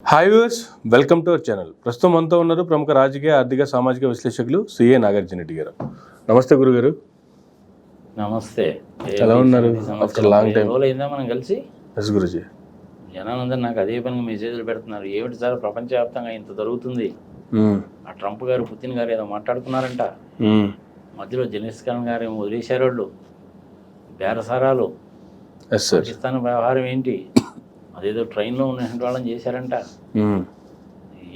Hi viewers, welcome to our channel. ప్రస్తుతం మనతో ఉన్నారు ప్రముఖ రాజకీయ, ఆర్థిక, సామాజిక విశ్లేషకులు సిఏ నాగార్జున రెడ్డి గారు. నమస్తే గురుగారు. నమస్తే. ఎలా ఉన్నారు? ఆఫ్టర్ లాంగ్ టైం అయిందా మనం కలిసి? ఎస్ గురుజీ. జనాలందరూ నాకు అదే పనిగా మెసేజ్లు పెడుతున్నారు. ఏమిటి సార్ ప్రపంచవ్యాప్తంగా ఇంత జరుగుతుంది, ఆ ట్రంప్ గారు పుతిన్ గారు ఏదో మాట్లాడుకున్నారంట, మధ్యలో జెలెన్స్కీ గారు ఏమో వదిలేశారు, వాళ్ళు బేరసారాలు, పాకిస్తాన్ వ్యవహారం ఏంటి, అదేదో ట్రైన్లో ఉన్నటువంటి వాళ్ళని చేశారంట,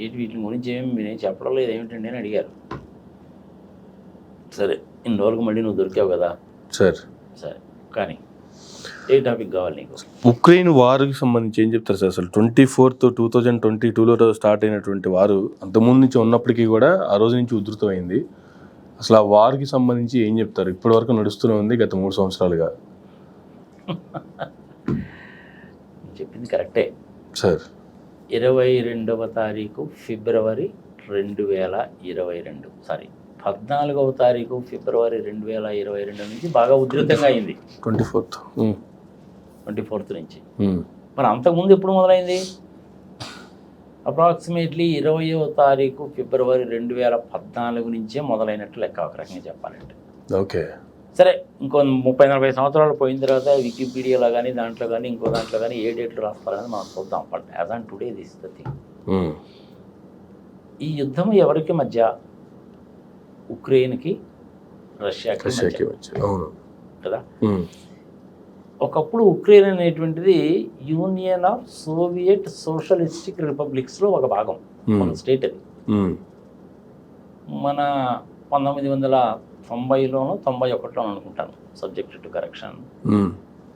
ఏంటి వీటి గురించి మీరేం చెప్పడం లేదు ఏమిటండి అని అడిగారు. సరే, ఇన్ని రోజులకు మళ్ళీ నువ్వు దొరికావు కదా సార్. సరే, కానీ ఏ టాపిక్ కావాలి నీకు? ఉక్రెయిన్ వార్కి సంబంధించి ఏం చెప్తారు సార్? అసలు 24th 2022లో స్టార్ట్ అయినటువంటి వారు అంతకుముందు నుంచి ఉన్నప్పటికీ కూడా ఆ రోజు నుంచి ఉధృతమైంది. అసలు ఆ వార్కి సంబంధించి ఏం చెప్తారు? ఇప్పటి వరకు నడుస్తూనే ఉంది గత 3 సంవత్సరాలుగా. చెప్పింది కరెక్టే సార్. 22వ తారీఖు ఫిబ్రవరి 2022, సారీ 14వ తారీఖు ఫిబ్రవరి 2022 నుంచి బాగా ఉధృతంగా అయింది. 24th నుంచి. మరి అంతకుముందు ఎప్పుడు మొదలైంది? అప్రాక్సిమేట్లీ 20వ తారీఖు ఫిబ్రవరి 2014 నుంచే మొదలైనట్టు లెక్క, ఒక రకంగా చెప్పాలంటే. ఓకే, సరే, ఇంకో 30-40 సంవత్సరాలు పోయిన తర్వాత వికీపీడియాలో కానీ దాంట్లో కానీ ఇంకో దాంట్లో కానీ ఏ డేట్లు రాస్తారనేది మనం చూద్దాం. But as on today this the thing. ఈ యుద్ధం ఎవరికి మధ్య? ఉక్రెయిన్కి రష్యాకి మధ్య కదా. ఒకప్పుడు ఉక్రెయిన్ అనేటువంటిది యూనియన్ ఆఫ్ సోవియట్ సోషలిస్టిక్ రిపబ్లిక్స్లో ఒక భాగం, ఒక స్టేట్. అది మన 1990లోనో 91లోనో అనుకుంటాను, సబ్జెక్ట్ టు కరెక్షన్.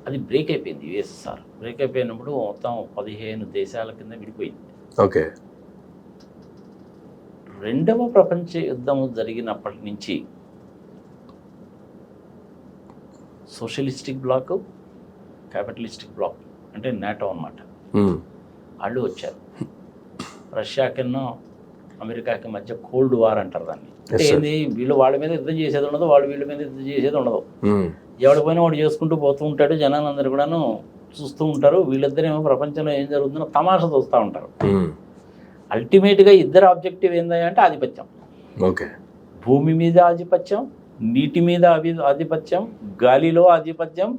అది బ్రేక్ అయిపోయింది. యుఎస్ఎస్ఆర్ బ్రేక్ అయిపోయినప్పుడు మొత్తం 15 దేశాల కింద విడిపోయింది. ఓకే. రెండవ ప్రపంచ యుద్ధము జరిగినప్పటి నుంచి సోషలిస్టిక్ బ్లాక్, క్యాపిటలిస్టిక్ బ్లాక్ అంటే నాటో అన్నమాట, వాళ్ళు వచ్చారు. రష్యాకిన్నో అమెరికాకి మధ్య కోల్డ్ వార్ అంటారు దాన్ని. అంటే ఏంది, వీళ్ళు వాళ్ళ మీద యుద్ధం చేసేది ఉండదు, వాళ్ళు వీళ్ళ మీద యుద్ధం చేసేది ఉండదు. ఎవడి పైన వాడు చేసుకుంటూ పోతూ ఉంటాడు, జనాలందరూ కూడాను చూస్తూ ఉంటారు. వీళ్ళిద్దరేమో ప్రపంచంలో ఏం జరుగుతుందో తమాషా చూస్తూ ఉంటారు. అల్టిమేట్గా ఇద్దరు ఆబ్జెక్టివ్ ఏందంటే ఆధిపత్యం. ఓకే. భూమి మీద ఆధిపత్యం, నీటి మీద ఆధిపత్యం, గాలిలో ఆధిపత్యం,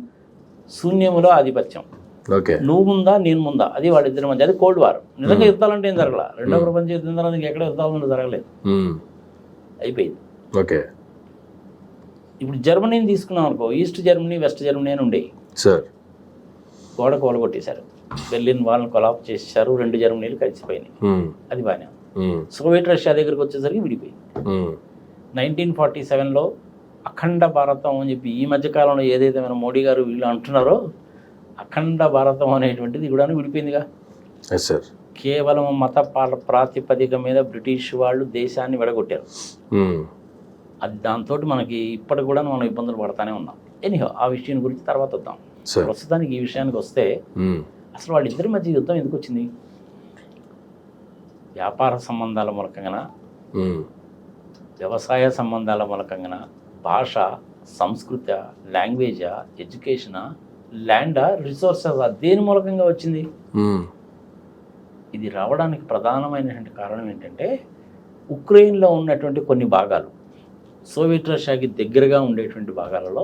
శూన్యములో ఆధిపత్యం. ఓకే. నువ్వు ముందా నేను ముందా, అది వాళ్ళిద్దరి మధ్య. అది కోల్డ్ వార్. నిజంగా యుద్ధాలంటే ఏం జరగల. రెండవ ప్రపంచ యుద్ధం తర్వాత ఎక్కడ యుద్ధాలు జరగలేదు, అయిపోయింది. ఓకే. ఇప్పుడు జర్మనీని తీసుకున్నాం అనుకో, ఈస్ట్ జర్మనీ, వెస్ట్ జర్మనీ అని ఉండేవి సార్. గోడ కొట్టేశారు, బెర్లిన్ వాళ్ళని కొలాప్ చేశారు, 2 జర్మనీలు కలిసిపోయినాయి. అది బాగానే. సోవియట్ రష్యా దగ్గరికి వచ్చేసరికి విడిపోయింది. 1947లో అఖండ భారతం అని చెప్పి ఈ మధ్యకాలంలో ఏదైతే మన మోడీ గారు వీళ్ళు అంటున్నారో, అఖండ భారతం అనేటువంటిది కూడా విడిపోయిందిగా. కేవలం మత ప్రాతిపదిక మీద బ్రిటిష్ వాళ్ళు దేశాన్ని విడగొట్టారు. అది దాంతో మనకి ఇప్పటికి కూడా మనం ఇబ్బందులు పడతానే ఉన్నాం. ఎనీహో, ఆ విషయం గురించి తర్వాత వద్దాం. ప్రస్తుతానికి ఈ విషయానికి వస్తే, అసలు వాళ్ళిద్దరి మధ్య యుద్ధం ఎందుకు వచ్చింది? వ్యాపార సంబంధాల మూలకంగా, వ్యవసాయ సంబంధాల మూలకంగా, భాష, సంస్కృత, లాంగ్వేజా, ఎడ్యుకేషనా, ల్యాండా, రిసోర్సెస్, దేని మూలకంగా వచ్చింది? ఇది రావడానికి ప్రధానమైనటువంటి కారణం ఏంటంటే, ఉక్రెయిన్లో ఉన్నటువంటి కొన్ని భాగాలు సోవియట్ రష్యాకి దగ్గరగా ఉండేటువంటి భాగాలలో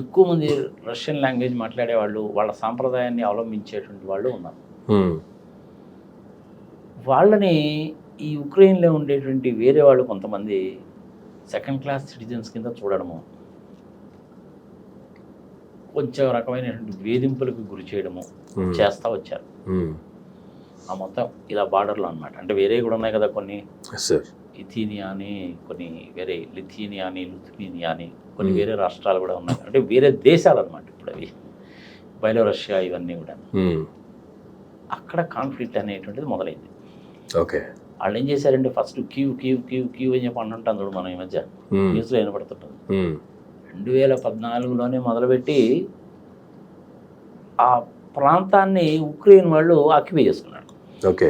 ఎక్కువ మంది రష్యన్ లాంగ్వేజ్ మాట్లాడేవాళ్ళు, వాళ్ళ సాంప్రదాయాన్ని అవలంబించేటువంటి వాళ్ళు ఉన్నారు. వాళ్ళని ఈ ఉక్రెయిన్లో ఉండేటువంటి వేరే వాళ్ళు కొంతమంది సెకండ్ క్లాస్ సిటిజన్స్ కింద చూడడము, కొంచెం రకమైనటువంటి వేధింపులకు గురి చేయడము చేస్తూ వచ్చారు. ఆ మొత్తం ఇలా బార్డర్లో అనమాట. అంటే వేరే కూడా ఉన్నాయి కదా కొన్ని, ఇథీనియా అని, కొన్ని వేరే లిథియనియా అని, లుథ్వేనియా అని, కొన్ని వేరే రాష్ట్రాలు కూడా ఉన్నాయి. అంటే వేరే దేశాలు అనమాట. ఇప్పుడు అవి బెలారషియా ఇవన్నీ కూడా. అక్కడ కాన్ఫ్లిక్ట్ అనేటువంటిది మొదలైంది. ఓకే. వాళ్ళు ఏం చేశారంటే, first Q Q Q Q అని చెప్పి అంటుంటాం చూడు మనం ఈ మధ్య న్యూస్లో వినపడుతుంటుంది. 2014లోనే మొదలుపెట్టి ఆ ప్రాంతాన్ని ఉక్రెయిన్ వాళ్ళు ఆక్యుపై చేసుకున్నారు. ఓకే.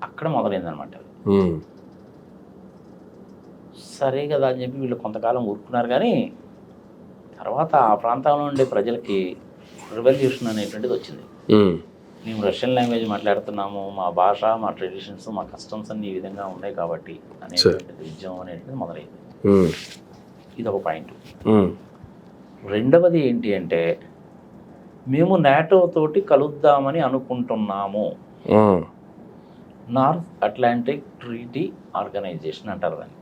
అక్కడ మొదలైందనమాట. సరే కదా అని చెప్పి వీళ్ళు కొంతకాలం ఊరుకున్నారు. కానీ తర్వాత ఆ ప్రాంతంలో ఉండే ప్రజలకి రెవల్యూషన్ అనేటువంటిది వచ్చింది. మేము రష్యన్ లాంగ్వేజ్ మాట్లాడుతున్నాము, మా భాష, మా ట్రెడిషన్స్, మా కస్టమ్స్ అన్ని ఈ విధంగా ఉన్నాయి కాబట్టి అనేటువంటిది ఉద్యమం అనేటువంటిది మొదలైంది. ఇది ఒక పాయింట్. రెండవది ఏంటి అంటే మేము నాటో తోటి కలుద్దామని అనుకుంటున్నాము. నార్త్ అట్లాంటిక్ ట్రీటీ ఆర్గనైజేషన్ అంటారు దాన్ని.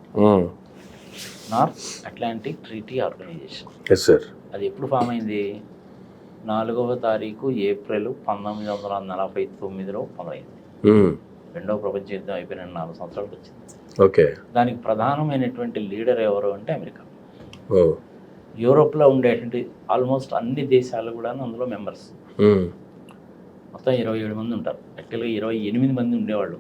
North Atlantic Treaty Organization. అది ఎప్పుడు ఫామ్ అయింది? 4వ తారీఖు ఏప్రిల్ 1949లో మొదలైంది. రెండవ ప్రపంచ యుద్ధం అయిపోయిన 4 సంవత్సరాలకు వచ్చింది. ఓకే. దానికి ప్రధానమైనటువంటి లీడర్ ఎవరు అంటే అమెరికా. యూరోప్లో ఉండేటువంటి ఆల్మోస్ట్ అన్ని దేశాలు కూడా అందులో మెంబర్స్. మొత్తం 27 మంది ఉంటారు. యాక్చువల్గా 28 మంది ఉండేవాళ్ళు.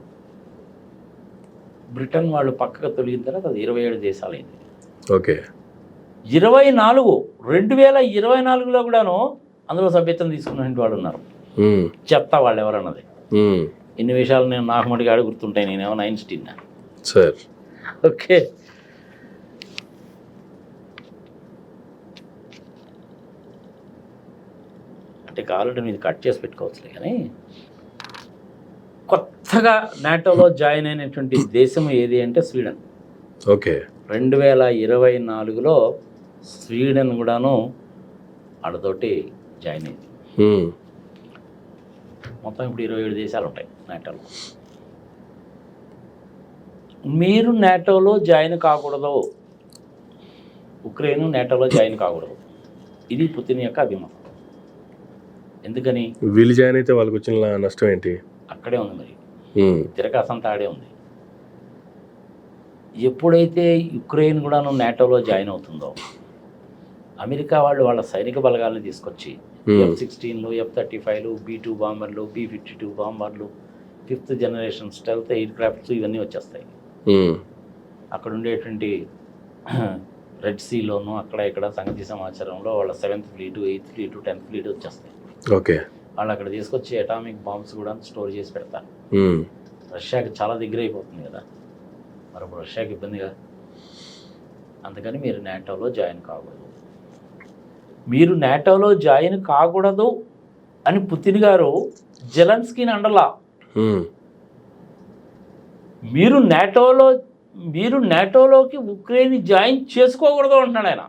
బ్రిటన్ వాళ్ళు పక్కకు తొలగిన తర్వాత అది 27 దేశాలైంది. ఓకే. 2024లో కూడాను అందులో సభ్యత్వం తీసుకున్నటువంటి వాళ్ళు ఉన్నారు. చెప్తా వాళ్ళు ఎవరన్నది. ఇన్ని విషయాలు నేను నాకు మటుకు ఆడ గుర్తుంటాయి. నేనేమో ఐన్స్టీన్ సార్. ఓకే. అంటే కావాలంటే మీరు కట్ చేసి పెట్టుకోవచ్చులే. కానీ కొత్తగా నాటోలో జాయిన్ అయినటువంటి దేశం ఏది అంటే స్వీడన్. ఓకే. 2024లో స్వీడన్ కూడాను ఆడతోటి జాయిన్ అయింది. మొత్తం ఇప్పుడు 27 దేశాలు ఉంటాయి నాటోలో. మీరు నాటోలో జాయిన్ కాకూడదు, ఉక్రెయిన్ నాటోలో జాయిన్ కాకూడదు. ఇది పుతిన్ యొక్క అభిమతం. ఎందుకని? వీళ్ళు జాయిన్ అయితే వాళ్ళకి వచ్చిన నష్టం ఏంటి? అక్కడే ఉంది మరి, తిరకాసంతా ఆడే ఉంది. ఎప్పుడైతే యుక్రెయిన్ కూడా నాటోలో జాయిన్ అవుతుందో అమెరికా వాళ్ళు వాళ్ళ సైనిక బలగాలను తీసుకొచ్చి F-16లు, F-35లు, B-2 బాంబర్లు, B-52 బాంబర్లు, 5th generation stealth air crafts ఇవన్నీ వచ్చేస్తాయి. అక్కడ ఉండేటువంటి రెడ్ సీలోను అక్కడ ఇక్కడ సంగతి సమాచారంలో వాళ్ళ 7th ఫ్లీటు, 8th ఫ్లీటు, 10th ఫ్లీటు వచ్చేస్తాయి. ఓకే. వాళ్ళు అక్కడ తీసుకొచ్చి అటామిక్ బాంబ్స్ కూడా స్టోర్ చేసి పెడతారు. రష్యాకి చాలా దగ్గర అయిపోతుంది కదా, మరి రష్యాకి ఇబ్బందిగా. అందుకని మీరు నాటోలో జాయిన్ కాకూడదు. మీరు నాటోలో జాయిన్ కాకూడదు అని పుతిన్ గారు జెలెన్స్కీని అండలా. మీరు నాటోలోకి ఉక్రెయిన్ జాయిన్ చేసుకోకూడదు అంటున్నాడు ఆయన.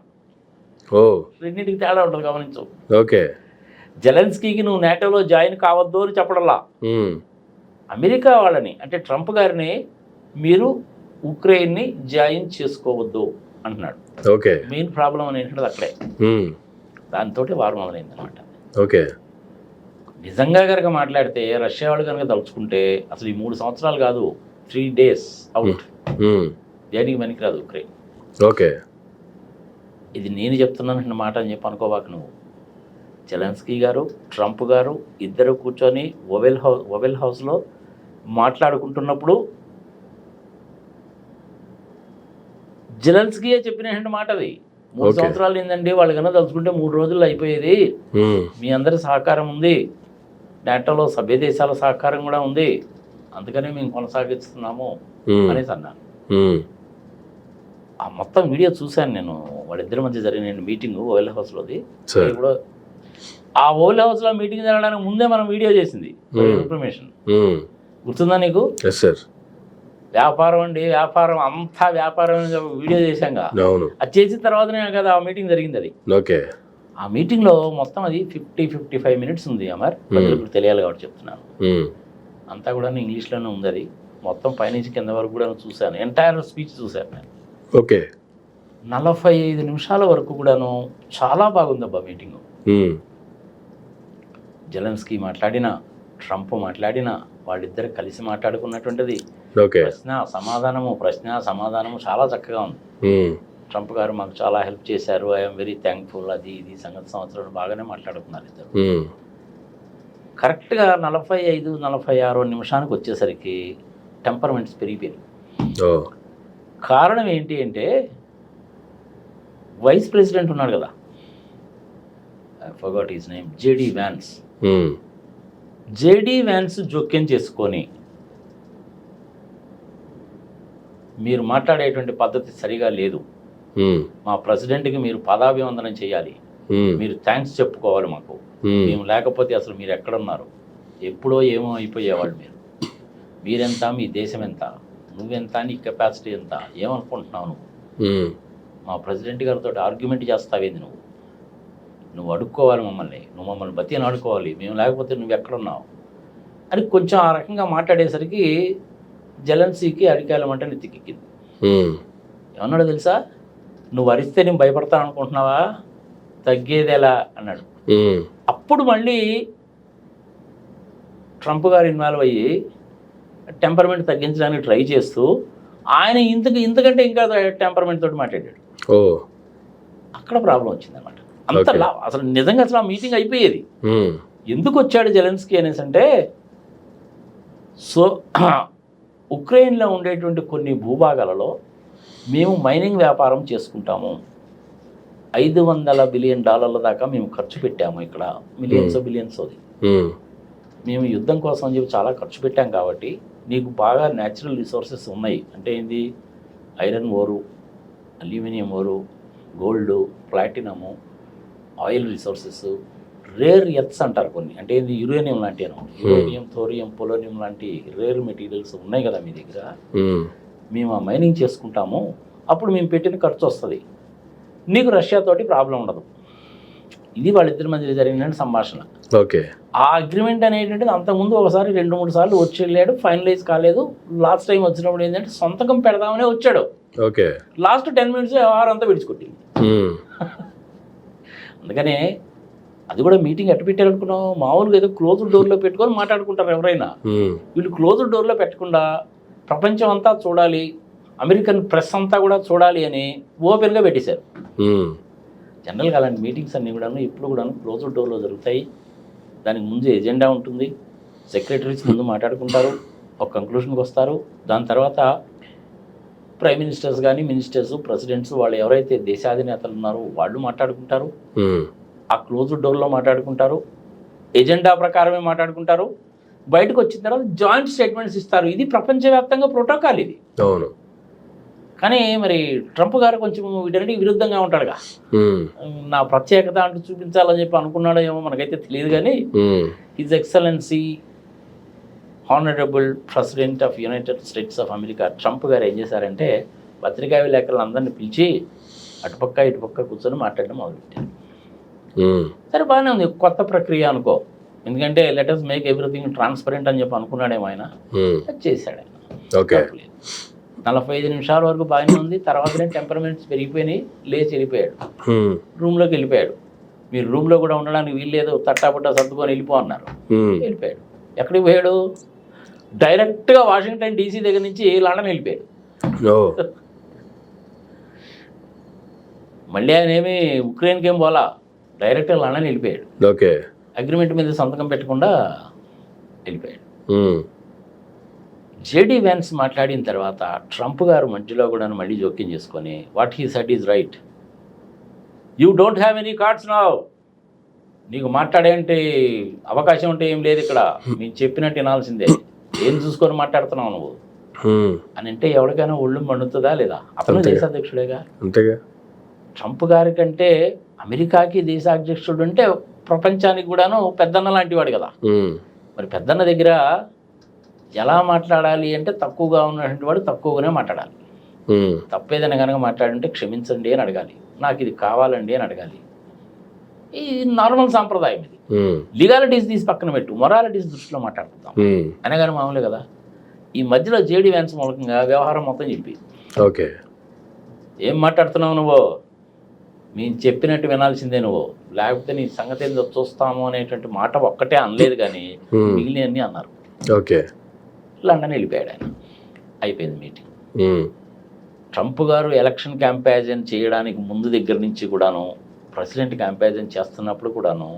రెండింటికి తేడా ఉంటుంది, గమనించు. ఓకే. జెలెన్స్కీకి నువ్వు నాటోలో జాయిన్ కావద్దు అని చెప్పడంలా, అమెరికా వాళ్ళని అంటే ట్రంప్ గారిని మీరు ఉక్రెయిన్ని జాయిన్ చేసుకోవద్దు అంటున్నాడు. ఓకే. మెయిన్ ప్రాబ్లం అనేటువంటిది అక్కడే. దాంతో వారు మొదలైంది అనమాట. ఓకే. నిజంగా కనుక మాట్లాడితే రష్యా వాళ్ళు కనుక తలుచుకుంటే అసలు ఈ 3 సంవత్సరాలు కాదు, 3 days అవుట్. దేనికి పనికిరాదు ఉక్రెయిన్. ఓకే. ఇది నేను చెప్తున్నాను మాట అని చెప్పి అనుకోవాక నువ్వు. జెలెన్స్కీ గారు, ట్రంప్ గారు ఇద్దరు కూర్చొని ఓవెల్ హౌస్లో మాట్లాడుకుంటున్నప్పుడు జెలెన్స్కీయే చెప్పినటువంటి మాట అది. 3 సంవత్సరాలు ఏందండి, వాళ్ళు కన్నా తలుచుకుంటే 3 రోజుల్లో అయిపోయేది. మీ అందరి సహకారం ఉంది, నాటోలో సభ్య దేశాల సహకారం కూడా ఉంది, అందుకనే మేము కొనసాగిస్తున్నాము అనేసి అన్నాను. ఆ మొత్తం వీడియో చూశాను నేను. వాళ్ళిద్దరి మధ్య జరిగిన మీటింగ్ ఓవెల్ హౌస్లోది. ఇప్పుడు ఆ ఓవెల్ హౌస్లో మీటింగ్ జరగడానికి ముందే మనం వీడియో చేసింది ఇన్ఫర్మేషన్ గుర్తుందా నీకు? వ్యాపారం అండి, వ్యాపారం అంతా వ్యాపారం వీడియో చేశాంగా. అది చేసిన తర్వాతనే కదా ఆ మీటింగ్ జరిగింది. అది ఆ మీటింగ్లో మొత్తం అది 50-55 minutes ఉంది. అమర్, ఇప్పుడు తెలియాలి కాబట్టి చెప్తున్నాను. అంతా కూడా ఇంగ్లీష్లోనే ఉంది. అది మొత్తం పైనుంచి కింద వరకు కూడా చూశాను. ఎంటైర్ స్పీచ్ చూశాను నేను. ఓకే. 45 నిమిషాల వరకు కూడాను చాలా బాగుందబ్బా మీటింగు. జెలెన్స్కీ మాట్లాడినా, ట్రంప్ మాట్లాడినా, వాళ్ళిద్దరు కలిసి మాట్లాడుకున్నటువంటిది ప్రశ్న సమాధానము చాలా చక్కగా ఉంది. ట్రంప్ గారు మాకు చాలా హెల్ప్ చేశారు, ఐఎమ్ వెరీ థ్యాంక్ఫుల్, అది ఇది సంగతి సంవత్సరాలు బాగానే మాట్లాడుకున్నారు ఇద్దరు. కరెక్ట్గా 45-46 నిమిషానికి వచ్చేసరికి టెంపర్మెంట్స్ పెరిగిపోయింది. కారణం ఏంటి అంటే వైస్ ప్రెసిడెంట్ ఉన్నాడు కదా, I forgot his name, JD Vance జోక్యం చేసుకొని మీరు మాట్లాడేటువంటి పద్ధతి సరిగా లేదు, మా ప్రెసిడెంట్కి మీరు పదాభివందనం చేయాలి, మీరు థ్యాంక్స్ చెప్పుకోవాలి మాకు, మేము లేకపోతే అసలు మీరు ఎక్కడున్నారు, ఎప్పుడో ఏమో అయిపోయేవాళ్ళు మీరెంత, మీ దేశం ఎంత, నువ్వెంత, నీ కెపాసిటీ ఎంత, ఏమనుకుంటున్నావు నువ్వు? మా ప్రెసిడెంట్ గారితో ఆర్గ్యుమెంట్ చేస్తావేంది నువ్వు అడుక్కోవాలి మమ్మల్ని, నువ్వు మమ్మల్ని బతిని ఆడుకోవాలి, మేము లేకపోతే నువ్వు ఎక్కడున్నావు అని కొంచెం ఆ రకంగా మాట్లాడేసరికి జెలెన్స్కీకి అడికాయల మంట నెత్తికెక్కింది. ఏమన్నాడు తెలుసా? నువ్వు అరిస్తే నేను భయపడతాను అనుకుంటున్నావా, తగ్గేదేలా అన్నాడు. అప్పుడు మళ్ళీ ట్రంప్ గారు ఇన్వాల్వ్ అయ్యి టెంపర్మెంట్ తగ్గించడానికి ట్రై చేస్తూ ఆయన ఇంతకంటే ఇంకా టెంపర్మెంట్ తోటి మాట్లాడాడు. అక్కడ ప్రాబ్లం వచ్చిందనమాట. అంత అసలు నిజంగా అసలు ఆ మీటింగ్ అయిపోయేది. ఎందుకు వచ్చాడు జెలెన్స్కీ అనేసి అంటే, సో ఉక్రెయిన్లో ఉండేటువంటి కొన్ని భూభాగాలలో మేము మైనింగ్ వ్యాపారం చేసుకుంటాము, $500 బిలియన్ దాకా మేము ఖర్చు పెట్టాము, ఇక్కడ బిలియన్స్ అది మేము యుద్ధం కోసం అని చెప్పి చాలా ఖర్చు పెట్టాం, కాబట్టి నీకు బాగా న్యాచురల్ రిసోర్సెస్ ఉన్నాయి. అంటే ఏంది? Iron ore, aluminium ore, gold, platinum, oil resources, rare earths అంటారు కొన్ని, అంటే ఏంది? యురేనియం లాంటి అనమాట. యురేనియం, థోరియం, పొలోనియం లాంటి రేర్ మెటీరియల్స్ ఉన్నాయి కదా మీ దగ్గర, మేము ఆ మైనింగ్ చేసుకుంటాము, అప్పుడు మేము పెట్టిన ఖర్చు వస్తుంది, నీకు రష్యాతోటి ప్రాబ్లం ఉండదు. ఇది వాళ్ళిద్దరి మధ్య జరిగిన సంభాషణ. ఓకే. ఆ అగ్రిమెంట్ అనేటువంటిది అంతకుముందు ఒకసారి 2-3 సార్లు వచ్చి వెళ్ళాడు, ఫైనలైజ్ కాలేదు. లాస్ట్ టైం వచ్చినప్పుడు ఏంటంటే సంతకం పెడదామనే వచ్చాడు. ఓకే. లాస్ట్ 10 minutes వ్యవహారం అంతా విడిచికొట్టింది. అందుకనే అది కూడా మీటింగ్ ఎట్టు పెట్టారు అనుకున్నాం, మామూలుగా ఏదో క్లోజ్డ్ డోర్లో పెట్టుకొని మాట్లాడుకుంటారు ఎవరైనా. వీళ్ళు క్లోజ్డ్ డోర్లో పెట్టకుండా ప్రపంచం అంతా చూడాలి, అమెరికన్ ప్రెస్ అంతా కూడా చూడాలి అని ఓపెన్గా పెట్టేశారు. జనరల్గా అలాంటి మీటింగ్స్ అన్నీ కూడాను ఎప్పుడు కూడాను క్లోజ్డ్ డోర్లో జరుగుతాయి. దానికి ముందు ఎజెండా ఉంటుంది, సెక్రటరీస్ ముందు మాట్లాడుకుంటారు, ఒక కంక్లూషన్కి వస్తారు. దాని తర్వాత ప్రైమ్ మినిస్టర్స్ కానీ, మినిస్టర్స్, ప్రెసిడెంట్స్, వాళ్ళు ఎవరైతే దేశాధినేతలు ఉన్నారో వాళ్ళు మాట్లాడుకుంటారు. ఆ క్లోజ్డ్ డోర్లో మాట్లాడుకుంటారు, ఎజెండా ప్రకారమే మాట్లాడుకుంటారు. బయటకు వచ్చిన తర్వాత జాయింట్ స్టేట్మెంట్స్ ఇస్తారు. ఇది ప్రపంచవ్యాప్తంగా ప్రోటోకాల్ ఇది. అవును. కానీ మరి ట్రంప్ గారు కొంచెం వీటన్నిటికి విరుద్ధంగా ఉంటాడుగా. నా ప్రత్యేకత అంటూ చూపించాలని చెప్పి అనుకున్నాడో ఏమో మనకైతే తెలియదు. కానీ his excellency honourable president of United states of America Trump గారు ఏం చేశారంటే, పత్రికా విలేకరులను అందరినీ పిలిచి అటుపక్క ఇటుపక్క కూర్చొని మాట్లాడడం మొదలుపెట్టారు. సరే, బాగానే ఉంది, కొత్త ప్రక్రియ అనుకో, ఎందుకంటే let us make everything transparent అని చెప్పి అనుకున్నాడేమో ఆయన. చేశాడు ఆయన. 45 నిమిషాల వరకు బాగానే ఉంది. తర్వాతనే టెంపర్మెంట్స్ పెరిగిపోయినాయి, లేచి వెళ్ళిపోయాడు, రూమ్లోకి వెళ్ళిపోయాడు. మీరు రూమ్లో కూడా ఉండడానికి వీల్లేదు, తట్టాపుట్టా సర్దుకొని వెళ్ళిపో అన్నారు. వెళ్ళిపోయాడు. ఎక్కడికి పోయాడు? డైరెక్ట్గా వాషింగ్టన్ DC దగ్గర నుంచి లండన్ వెళ్ళిపోయాడు. మళ్ళీ ఆయన ఏమి ఉక్రెయిన్కి ఏం పోలా, డైరెక్ట్గా లండన్ వెళ్ళిపోయాడు. ఓకే. అగ్రిమెంట్ మీద సంతకం పెట్టకుండా వెళ్ళిపోయాడు. జేడీ వ్యాన్స్ మాట్లాడిన తర్వాత ట్రంప్ గారు మధ్యలో కూడా మళ్ళీ జోక్యం చేసుకొని, what he said is right, you don't have any cards now, నీకు మాట్లాడేంటి అవకాశం ఉంటే ఏం లేదు ఇక్కడ, నేను చెప్పినట్టు వినాల్సిందే, ఏం చూసుకొని మాట్లాడుతున్నావు నువ్వు అని అంటే ఎవరికైనా ఒళ్ళు మండుతుందా లేదా? అతను దేశాధ్యక్షుడేగా. అంతేగా. ట్రంప్ గారి కంటే అమెరికాకి దేశాధ్యక్షుడు అంటే ప్రపంచానికి కూడాను పెద్దన్న లాంటి వాడు కదా. మరి పెద్దన్న దగ్గర ఎలా మాట్లాడాలి అంటే, తక్కువగా ఉన్నటువంటి వాడు తక్కువగానే మాట్లాడాలి. తప్పేదైనా కనుక మాట్లాడంటే క్షమించండి అని అడగాలి, నాకు ఇది కావాలండి అని అడగాలి. ఈ నార్మల్ సాంప్రదాయం ఇది. లీగాలిటీస్ తీసి పక్కన పెట్టు, మొరాలిటీస్ దృష్టిలో మాట్లాడుకుందాం అనగానే మామూలే కదా. ఈ మధ్యలో జేడీ వ్యాన్స్ మూలకంగా వ్యవహారం మొత్తం చెప్పి, ఓకే ఏం మాట్లాడుతున్నావు నువ్వు, మేము చెప్పినట్టు వినాల్సిందే నువ్వు, లేకపోతే నీ సంగతి ఏందో చూస్తాము అనేటువంటి మాట ఒక్కటే అనలేదు, కానీ మిగిలినవన్నీ అన్నారు. ఓకే. లండన్ వెళ్ళిపోయాడు ఆయన. అయిపోయింది మీటింగ్. ట్రంప్ గారు ఎలక్షన్ క్యాంపెయిన్ చేయడానికి ముందు దగ్గర నుంచి కూడాను, ప్రెసిడెంట్ క్యాంపెయిన్ చేస్తున్నప్పుడు కూడాను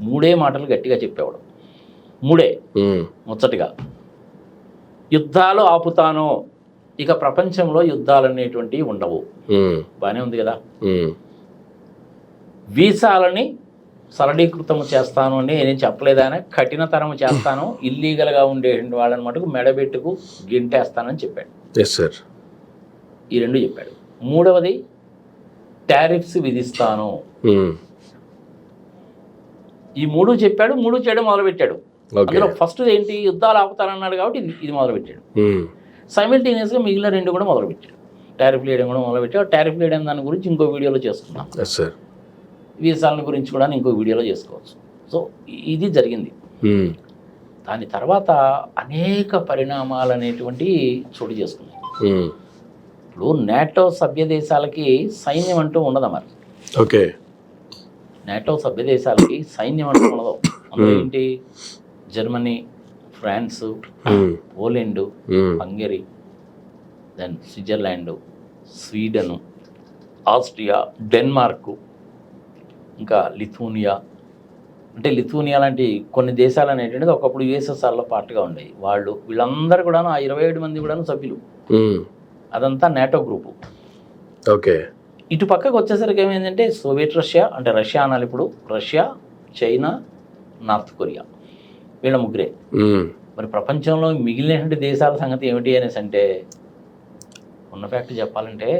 3 మాటలు గట్టిగా చెప్పేవాడు. 3 ముచ్చటిగా, యుద్ధాలు ఆపుతాను, ఇక ప్రపంచంలో యుద్ధాలు అనేటువంటివి ఉండవు. బాగానే ఉంది కదా. వీసాలని సరళీకృతం చేస్తాను అని నేను చెప్పలేదు, ఆయన కఠినతరం చేస్తాను, ఇల్లీగల్గా ఉండే వాళ్ళని మటుకు మెడబెట్టుకు గింటేస్తానని చెప్పాడు. ఈ 2 చెప్పాడు. 3వది టారిఫ్స్ విధిస్తాను. ఈ 3 చెప్పాడు. 3 చేయడం మొదలుపెట్టాడు. ఓకే. అందులో ఫస్ట్ ఏంటి, యుద్ధాలు ఆపుతానన్నాడు కాబట్టి ఇది మొదలుపెట్టాడు. సైమిల్టేనియస్గా మిగిలిన 2 కూడా మొదలుపెట్టాడు. టారిఫ్లు వేయడం కూడా మొదలుపెట్టాడు. టారిఫ్లు వేయడం దాని గురించి ఇంకో వీడియోలో చేసుకుందాం. సార్ వీసాల గురించి కూడా ఇంకో వీడియోలో చేసుకోవచ్చు. సో ఇది జరిగింది. దాని తర్వాత అనేక పరిణామాలు అనేటువంటివి చోటు చేసుకున్నాయి. ఇప్పుడు నాటో సభ్య దేశాలకి సైన్యం అంటూ ఉండదు మరి. ఓకే. నాటో సభ్య దేశాలకి సైన్యం అంటూ ఉండదు. అందులో ఏంటి, Germany, France, Poland, Hungary, then Switzerland, Sweden, Austria, Denmark, ఇంకా లిథూనియా. అంటే లిథూనియా లాంటి కొన్ని దేశాలు అనేటువంటిది ఒకప్పుడు యుఎస్ఎస్ఆర్లో పార్ట్గా ఉండేవి. వీళ్ళందరూ కూడాను ఆ 27 మంది కూడాను సభ్యులు. అదంతా నాటో గ్రూపు. ఓకే. ఇటు పక్కకు వచ్చేసరికి ఏమైందంటే సోవియట్ రష్యా, అంటే రష్యా అనాలి ఇప్పుడు, రష్యా, చైనా, నార్త్ కొరియా, వీళ్ళ ముగ్గురే. మరి ప్రపంచంలో మిగిలినటువంటి దేశాల సంగతి ఏమిటి అనేసి అంటే, ఉన్న ఫ్యాక్ట్ చెప్పాలంటే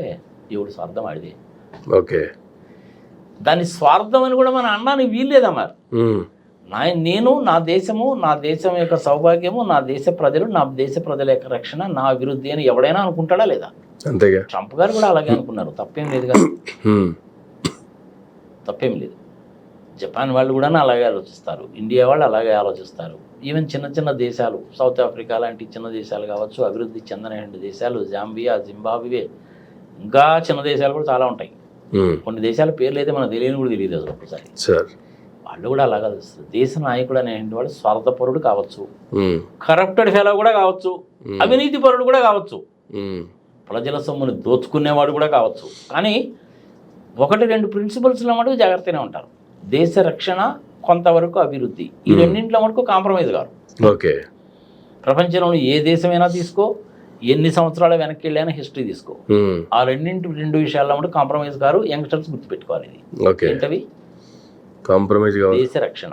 దేవుడు స్వార్థం ఆడిది. ఓకే. దాని స్వార్థం అని కూడా మన అన్నానికి వీల్లేదా మరి. నేను నా దేశము, నా దేశం యొక్క సౌభాగ్యము, నా దేశ ప్రజలు, నా దేశ ప్రజల యొక్క రక్షణ, నా అభివృద్ధి అని ఎవడైనా అనుకుంటాడా లేదా? అంతేగా. ట్రంప్ గారు కూడా అలాగే అనుకున్నారు. తప్పేం లేదు కదా, తప్పేం లేదు. జపాన్ వాళ్ళు కూడా అలాగే ఆలోచిస్తారు, ఇండియా వాళ్ళు అలాగే ఆలోచిస్తారు. ఈవెన్ చిన్న చిన్న దేశాలు, సౌత్ ఆఫ్రికా లాంటి చిన్న దేశాలు కావచ్చు, అభివృద్ధి చెందిన దేశాలు, జాంబియా, జింబాబ్వే, ఇంకా చిన్న దేశాలు కూడా చాలా ఉంటాయి. కొన్ని దేశాల పేర్లు అయితే మనకు తెలియని కూడా తెలియదు అసలు ఒకసారి. వాళ్ళు కూడా అలాగే ఆలోచిస్తారు. దేశ నాయకుడు అనేటువంటి వాడు స్వార్థపరుడు కావచ్చు, కరప్టెడ్ ఫెలో కూడా కావచ్చు, అవినీతి పరుడు కూడా కావచ్చు, ప్రజల సొమ్ముని దోచుకునేవాడు కూడా కావచ్చు. కానీ 1-2 ప్రిన్సిపల్స్లో మటుకు జాగ్రత్తగానే ఉంటారు. దేశ రక్షణ, కొంతవరకు అభివృద్ధి, ఈ రెండింటిలో మటుకు కాంప్రమైజ్ కాదు. ఓకే. ప్రపంచంలో ఏ దేశమైనా తీసుకో, ఎన్ని సంవత్సరాల వెనక్కి వెళ్ళైనా హిస్టరీ తీసుకో, ఆ 2 విషయాల్లో మటుకు కాంప్రమైజ్ కారు. యంగ్స్టర్స్ గుర్తుపెట్టుకోవాలి ఇది. ఏంటవి? కాంప్రమైజ్ కాదు, దేశ రక్షణ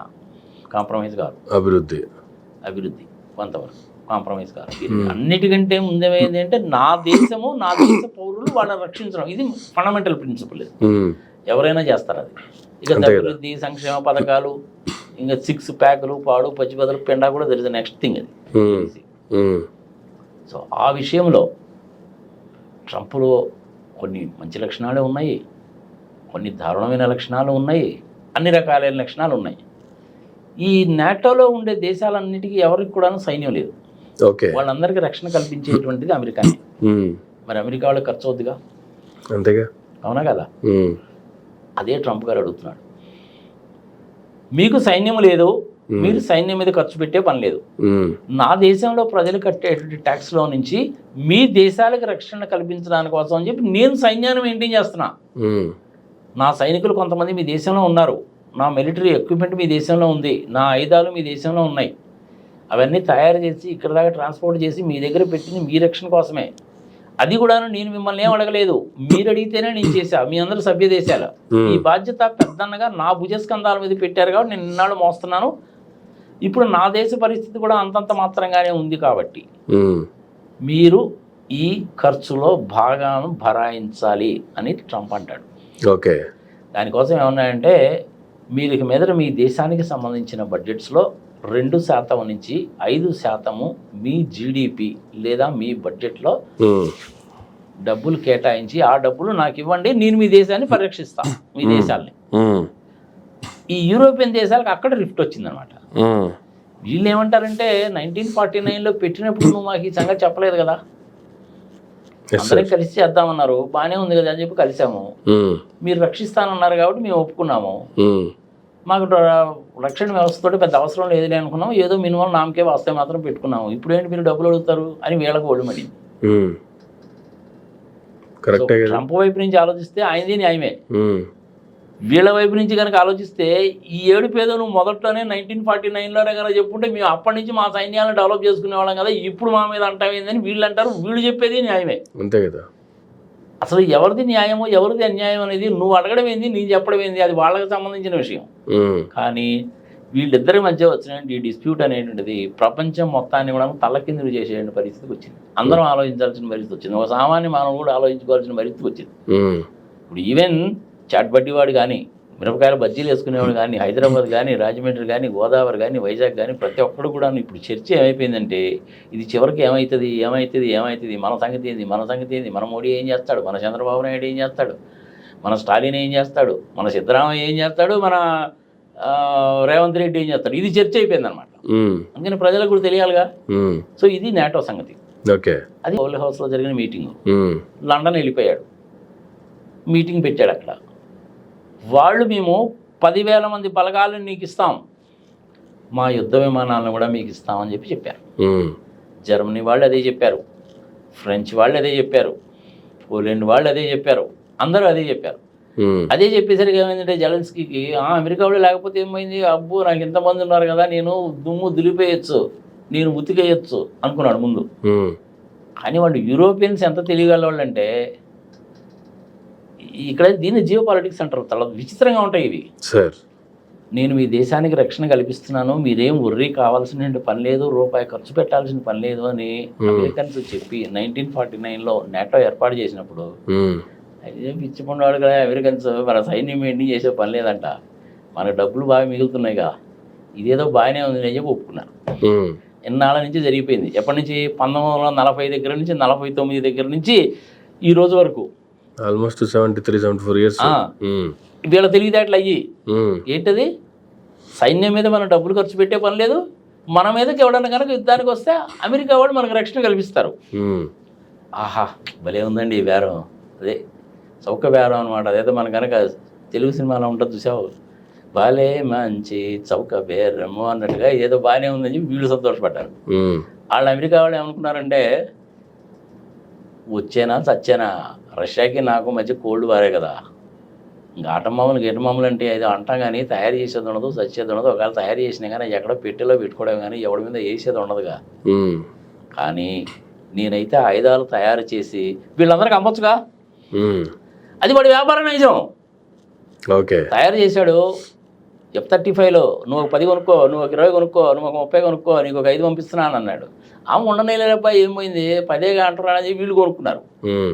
కాంప్రమైజ్ కాదు, అభివృద్ధి కొంతవరకు కాంప్రమైజ్ కాదు. అన్నిటికంటే ముందేమైంది అంటే నా దేశము, నా దేశ పౌరులు వాళ్ళని రక్షించడం, ఇది ఫండమెంటల్ ప్రిన్సిపల్. ఎవరైనా చేస్తారు అది. ఇక అభివృద్ధి, సంక్షేమ పథకాలు, ఇంకా 6 ప్యాకులు, పాడు, పచ్చిబదలు, పెండా కూడా there is the next thing అది. సో ఆ విషయంలో ట్రంప్లో కొన్ని మంచి లక్షణాలే ఉన్నాయి, కొన్ని దారుణమైన లక్షణాలు ఉన్నాయి, అన్ని రకాలైన లక్షణాలు ఉన్నాయి. ఈ నాటోలో ఉండే దేశాలన్నిటికీ ఎవరికి కూడా సైన్యం లేదు. వాళ్ళందరికీ రక్షణ కల్పించేటువంటిది అమెరికానే. మరి అమెరికా వాళ్ళకి ఖర్చు అవుద్దిగా, అంతేగా, అవునా కదా? అదే ట్రంప్ గారు అడుగుతున్నాడు. మీకు సైన్యం లేదు, మీరు సైన్యం మీద ఖర్చు పెట్టే పని లేదు, నా దేశంలో ప్రజలు కట్టేటువంటి ట్యాక్స్లో నుంచి మీ దేశాలకు రక్షణ కల్పించడానికి కోసం అని చెప్పి నేను సైన్యాన్ని మెయింటైన్ చేస్తున్నా. నా సైనికులు కొంతమంది మీ దేశంలో ఉన్నారు, నా మిలిటరీ ఎక్విప్మెంట్ మీ దేశంలో ఉంది, నా ఆయుధాలు మీ దేశంలో ఉన్నాయి, అవన్నీ తయారు చేసి ఇక్కడ దాకా ట్రాన్స్పోర్ట్ చేసి మీ దగ్గర పెట్టింది మీ రక్షణ కోసమే. అది కూడా నేను మిమ్మల్ని ఏం అడగలేదు, మీరు అడిగితేనే నేను చేశా, మీ అందరూ సభ్య దేశాలు. ఈ బాధ్యత పెద్దన్నగా నా భుజస్కంధాల మీద పెట్టారు కాబట్టి నేను ఇన్నాళ్ళు మోస్తున్నాను. ఇప్పుడు నా దేశ పరిస్థితి కూడా అంతంత మాత్రంగానే ఉంది కాబట్టి మీరు ఈ ఖర్చులో భాగాను భరాయించాలి అని ట్రంప్ అంటాడు. ఓకే. దానికోసం ఏమన్నాయంటే, మీరు ఇక మీద మీ దేశానికి సంబంధించిన బడ్జెట్స్లో 2% నుంచి 5% మీ జీడిపి లేదా మీ బడ్జెట్లో డబ్బులు కేటాయించి ఆ డబ్బులు నాకు ఇవ్వండి, నేను మీ దేశాన్ని పరిరక్షిస్తా, మీ దేశాలని. ఈ యూరోపియన్ దేశాలకు అక్కడ రిఫ్ట్ వచ్చిందనమాట. వీళ్ళు ఏమంటారంటే 1949లో పెట్టినప్పుడు నువ్వు మాకు ఈ సంగతి చెప్పలేదు కదా, అందరం కలిసి చేద్దామన్నారు, బాగానే ఉంది కదా అని చెప్పి కలిసాము, మీరు రక్షిస్తానన్నారు కాబట్టి మేము ఒప్పుకున్నాము, మాకు రక్షణ వ్యవస్థతో పెద్ద అవసరం లేదులే అనుకున్నాం, ఏదో మినిమం నామకే వస్తే మాత్రం పెట్టుకున్నాము, ఇప్పుడు ఏంటి మీరు డబ్బులు అడుగుతారు అని వీళ్ళకి ఒళ్ళు మడింది. ట్రంప్ వైపు నుంచి ఆలోచిస్తే ఆయనది న్యాయమే, వీళ్ళ వైపు నుంచి కనుక ఆలోచిస్తే ఈ ఏడుపు ఏదో నువ్వు మొదట్లోనే 1949లోనే కనుక చెప్పుంటే మేము అప్పటి నుంచి మా సైన్యాలను డెవలప్ చేసుకునే వాళ్ళం కదా, ఇప్పుడు మా మీద అంటామేందని వీళ్ళు అంటారు. వీళ్ళు చెప్పేది న్యాయమే, అంతే కదా. అసలు ఎవరిది న్యాయమో ఎవరిది అన్యాయం అనేది నువ్వు అడగడం ఏంది, నేను చెప్పడం ఏంది, అది వాళ్ళకి సంబంధించిన విషయం. కానీ వీళ్ళిద్దరి మధ్య వచ్చిన ఈ డిస్ప్యూట్ అనేటువంటిది ప్రపంచం మొత్తాన్ని కూడా తలకిందులు చేసే పరిస్థితికి వచ్చింది. అందరం ఆలోచించాల్సిన పరిస్థితి వచ్చింది, ఒక సామాన్య మానవుడు కూడా ఆలోచించుకోవాల్సిన పరిస్థితికి వచ్చింది. ఇప్పుడు ఈవెన్ చాట్ బడ్డీ వాడు కానీ, మిరపకాయలు బజ్జీలు వేసుకునేవాడు కానీ హైదరాబాద్ కానీ రాజమండ్రి కానీ గోదావరి కానీ వైజాగ్ కానీ ప్రతి ఒక్కడు కూడా ఇప్పుడు చర్చ ఏమైపోయిందంటే ఇది చివరికి ఏమవుతుంది ఏమవుతుంది ఏమవుతుంది మన సంగతి ఏంది మన సంగతి ఏంది మన మోడీ ఏం చేస్తాడు మన చంద్రబాబు నాయుడు ఏం చేస్తాడు మన స్టాలిన్ ఏం చేస్తాడు మన సిద్ధరామయ్య ఏం చేస్తాడు మన రేవంత్ రెడ్డి ఏం చేస్తాడు ఇది చర్చ అయిపోయింది అనమాట. అందుకని ప్రజలకు కూడా తెలియాలిగా. సో ఇది నాటో సంగతి. ఓకే, అది ఓవల్ హౌస్లో జరిగిన మీటింగ్. లండన్ వెళ్ళిపోయాడు, మీటింగ్ పెట్టాడు అక్కడ. వాళ్ళు మేము 10,000 మంది బలగాలను నీకు ఇస్తాం, మా యుద్ధ విమానాలను కూడా మీకు ఇస్తామని చెప్పారు. జర్మనీ వాళ్ళు అదే చెప్పారు, ఫ్రెంచ్ వాళ్ళు అదే చెప్పారు, పోలాండ్ వాళ్ళు అదే చెప్పారు, అందరూ అదే చెప్పారు. అదే చెప్పేసరికి ఏమైందంటే జెలెన్స్కీకి అమెరికా వాళ్ళు లేకపోతే ఏమైంది, అబ్బో నాకు ఇంతమంది ఉన్నారు కదా నేను దుమ్ము దులిపేయచ్చు నేను ఉతికేయచ్చు అనుకున్నాడు ముందు. కానీ వాళ్ళు యూరోపియన్స్ ఎంత తెలియగల వాళ్ళు అంటే ఇక్కడ దీన్ని జియో పాలిటిక్స్ అంటారు. చాలా విచిత్రంగా ఉంటాయి ఇవి. నేను మీ దేశానికి రక్షణ కల్పిస్తున్నాను, మీరేం వర్రీ కావాల్సిన పని లేదు, రూపాయి ఖర్చు పెట్టాల్సిన పని లేదు అని అమెరికన్స్ చెప్పి 1949లో నాటో ఏర్పాటు చేసినప్పుడు అదే పిచ్చిపండువాడు కదా అమెరికన్స్ మన సైన్యం ఏంటి చేసే పని లేదంట, మనకు డబ్బులు బాగా మిగులుతున్నాయిగా, ఇదేదో బాగానే ఉంది అని చెప్పి ఒప్పుకున్నారు. ఎన్నాళ్ళ నుంచి జరిగిపోయింది. ఎప్పటి నుంచి 1940 దగ్గర నుంచి 49 దగ్గర నుంచి ఈ రోజు వరకు ఆల్మోస్ట్ 73-74 ఇయర్స్ వీళ్ళ తెలివితేటలు అయ్యి ఏంటది, సైన్యం మీద మనం డబ్బులు ఖర్చు పెట్టే పని లేదు, మన మీదకి ఎవడన్నా కనుక యుద్ధానికి వస్తే అమెరికా వాడు మనకు రక్షణ కల్పిస్తారు. ఆహా భలే ఉందండి ఈ బేరం, అదే చౌక బేరం అనమాట. అదైతే మన కనుక తెలుగు సినిమాలో ఉంటుంది చూసావు, బాలే మంచి చౌక బేరము అన్నట్టుగా ఏదో బాగానే ఉందని చెప్పి వీళ్ళు సంతోషపడ్డారు. వాళ్ళు అమెరికా వాళ్ళు ఏమనుకున్నారంటే వచ్చేనా చచ్చేనా, రష్యాకి నాకు మధ్య కోల్డ్ వారే కదా, ఇంకా ఆటమామలు గీటమామలు అంటే ఏదో అంటాం కానీ తయారు చేసేది ఉండదు, చచ్చేది ఉండదు. ఒకవేళ తయారు చేసినా కానీ ఎక్కడో పెట్టెలో పెట్టుకోవడం కానీ ఎవడి మీద వేసేది ఉండదుగా. కానీ నేనైతే ఆయుధాలు తయారు చేసి వీళ్ళందరికీ అమ్మొచ్చుగా, అది వాడి వ్యాపార నైజం. ఓకే, తయారు చేశాడు. F-35లో నువ్వు 10 కొనుక్కో, నువ్వు 20 కొనుక్కో, నువ్వు 30 కొనుక్కో, నీకు 5 పంపిస్తున్నాను అన్నాడు. ఉండనేలేపా ఏమైంది 10 అంటున్నాడని చెప్పి వీళ్ళు కొనుక్కున్నారు.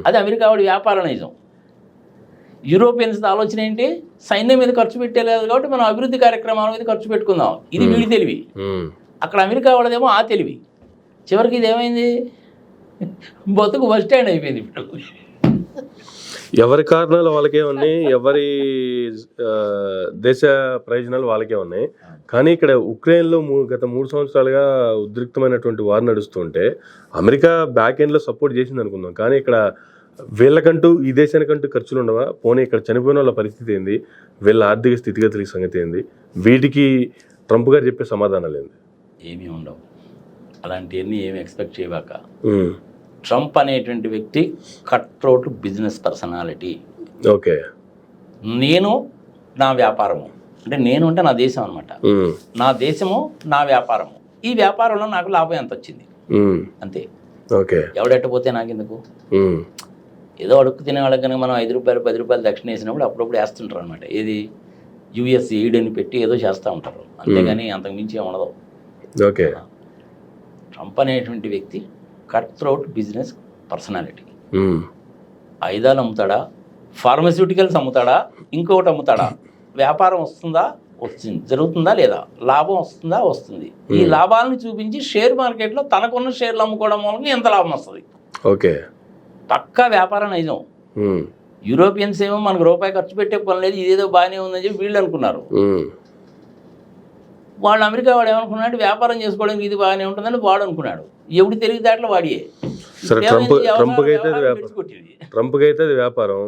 అది అమెరికా వాడి వ్యాపార నైజం. యూరోపియన్స్ ఆలోచన ఏంటి, సైన్యం మీద ఖర్చు పెట్టలేదు కాబట్టి మనం అభివృద్ధి కార్యక్రమాల మీద ఖర్చు పెట్టుకుందాం, ఇది వీడి తెలివి. అక్కడ అమెరికా వాడదేమో ఆ తెలివి. చివరికి ఇది ఏమైంది, బతుకు బస్ స్టాండ్ అయిపోయింది. ఇప్పుడు ఎవరి కారణాలు వాళ్ళకే ఉన్నాయి, ఎవరి దేశ ప్రయోజనాలు వాళ్ళకే ఉన్నాయి. కానీ ఇక్కడ ఉక్రెయిన్లో గత 3 సంవత్సరాలుగా ఉద్రిక్తమైనటువంటి వార్ నడుస్తుంటే అమెరికా బ్యాక్ ఎండ్లో సపోర్ట్ చేసింది అనుకుందాం. కానీ ఇక్కడ వీళ్ళకంటూ ఈ దేశానికంటూ ఖర్చులు ఉండవా? పోనీ ఇక్కడ చనిపోయిన వాళ్ళ పరిస్థితి ఏంది, వీళ్ళ ఆర్థిక స్థితిగతుల సంగతి ఏంది, వీటికి ట్రంప్ గారు చెప్పే సమాధానాలు ఏంది? ఏమీ ఉండవు. అలాంటివన్నీ ఏమి ఎక్స్పెక్ట్ చేయబాక. ట్రంప్ అనేటువంటి వ్యక్తి cut throat business personality. Okay, నేను నా వ్యాపారము అంటే నేను అంటే నా దేశం అనమాట, నా దేశము నా వ్యాపారము, ఈ వ్యాపారంలో నాకు లాభం ఎంత వచ్చింది అంతే. ఓకే, ఎవడెట్టపోతే నాకెందుకు. ఏదో అడుక్కు తినే వాళ్ళకి కనుక మనం 5 రూపాయలు 10 రూపాయలు దక్షిణ వేసినప్పుడు అప్పుడప్పుడు వేస్తుంటారు అనమాట. ఏది యుఎస్ ఎయిడ్ అని పెట్టి ఏదో చేస్తూ ఉంటారు, అంతేగాని అంతకు మించి ఏమి ఉండదు. ఓకే, ట్రంప్ అనేటువంటి వ్యక్తి కట్ త్రోట్ బిజినెస్ పర్సనాలిటీ. ఆయుధాలు అమ్ముతాడా, ఫార్మస్యూటికల్స్ అమ్ముతాడా, ఇంకొకటి అమ్ముతాడా, వ్యాపారం వస్తుందా వస్తుంది, జరుగుతుందా లేదా, లాభం వస్తుందా వస్తుంది. ఈ లాభాలను చూపించి షేర్ మార్కెట్లో తనకున్న షేర్లు అమ్ముకోవడం మూలంగా ఎంత లాభం వస్తుంది. ఓకే, పక్కా వ్యాపార నైజం. యూరోపియన్స్ ఏమో మనకు రూపాయి ఖర్చు పెట్టే పని లేదు, ఇదేదో బాగానే ఉందని చెప్పి వీళ్ళు అనుకున్నారు. వాళ్ళు అమెరికా వాడు ఏమనుకున్నాడు, వ్యాపారం చేసుకోవడానికి ఇది బాగానే ఉంటుందని వాడు అనుకున్నాడు. ఎవడి తెలివితేటలు వాడియే. సరే, ట్రంప్కి అయితే అది వ్యాపారం,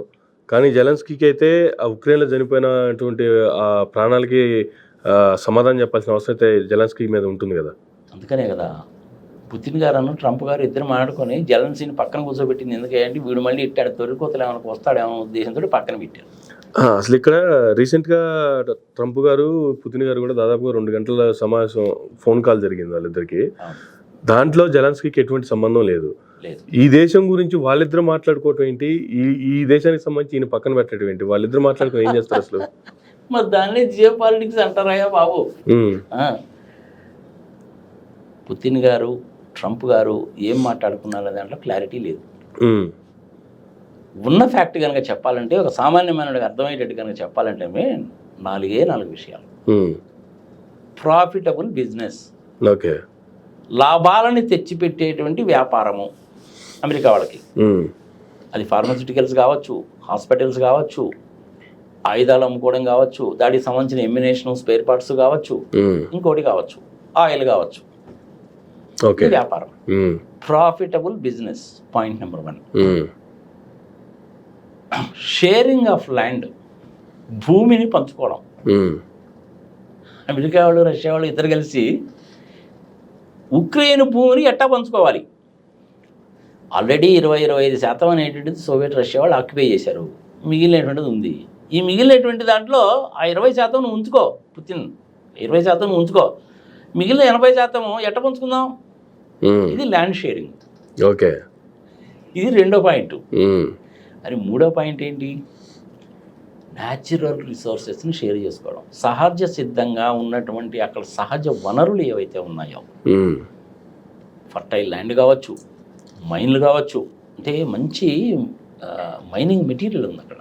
కానీ జెలెన్స్కీకి అయితే ఆ ఉక్రెయిన్లో చనిపోయినటువంటి ఆ ప్రాణాలకి సమాధానం చెప్పాల్సిన అవసరం అయితే జెలెన్స్కీ మీద ఉంటుంది కదా. అందుకనే కదా పుతిన్ గారు ట్రంప్ గారు ఇద్దరు మాట్లాడుకొని జెలెన్స్కీని పక్కన కూర్చోబెట్టింది. ఎందుకంటే వీడు మళ్ళీ ఇట్టాడు తొలికోతలు ఏమైనా వస్తాడేమో ఉద్దేశంతో పక్కన పెట్టారు. అసలు ఇక్కడ రీసెంట్గా ట్రంప్ గారు పుతిన్ గారు కూడా దాదాపుగా 2 గంటల సమావేశం, ఫోన్ కాల్ జరిగింది వాళ్ళిద్దరికి. దాంట్లో జెలెన్స్కీకి ఎటువంటి సంబంధం లేదు. ఈ దేశం గురించి వాళ్ళిద్దరు మాట్లాడుకోవటం ఏంటి, ఈ దేశానికి సంబంధించి ఈయన పక్కన పెట్టడం ఏంటి, వాళ్ళిద్దరు మాట్లాడుకుని ఏం చేస్తారు అసలు? మరి దాన్ని జియో పాలిటిక్స్ అంటారా బాబు. పుతిన్ గారు ట్రంప్ గారు ఏం మాట్లాడుకున్నారో దాంట్లో క్లారిటీ లేదు. ఉన్న ఫ్యాక్ట్ కనుక చెప్పాలంటే, ఒక సామాన్యమైన అర్థమయ్యేటట్టు కనుక చెప్పాలంటే నాలుగు విషయాలు. ప్రాఫిటబుల్ బిజినెస్, ఓకే, లాభాలని తెచ్చిపెట్టేటువంటి వ్యాపారము అమెరికా వాళ్ళకి. అది ఫార్మస్యూటికల్స్ కావచ్చు, హాస్పిటల్స్ కావచ్చు, ఆయుధాలు అమ్ముకోవడం కావచ్చు, దానికి సంబంధించిన ఎమ్యునేషన్ స్పేర్ పార్ట్స్ కావచ్చు, ఇంకోటి కావచ్చు, ఆయిల్ కావచ్చు, వ్యాపారం. Profitable business point number 1. Sharing of land, భూమిని పంచుకోవడం. అమెరికా వాళ్ళు, రష్యా వాళ్ళు ఇద్దరు కలిసి ఉక్రెయిన్ భూమిని ఎట్టా పంచుకోవాలి. ఆల్రెడీ 20-25% అనేటువంటిది సోవియట్ రష్యా వాళ్ళు ఆక్యుపై చేశారు. మిగిలినటువంటిది ఉంది. ఈ మిగిలినటువంటి దాంట్లో ఆ 20% నువ్వు ఉంచుకో, పుతిన్ 20% నువ్వు ఉంచుకో, మిగిలిన 80% ఎట్ట పంచుకుందాం. ఇది ల్యాండ్ షేరింగ్. ఓకే, ఇది రెండో పాయింట్. అని మూడో పాయింట్ ఏంటి? న్యాచురల్ రిసోర్సెస్ని షేర్ చేసుకోవడం. సహజ సిద్ధంగా ఉన్నటువంటి అక్కడ సహజ వనరులు ఏవైతే ఉన్నాయో, ఫర్టైల్ ల్యాండ్ కావచ్చు, మైన్లు కావచ్చు, అంటే మంచి మైనింగ్ మెటీరియల్ ఉంది అక్కడ.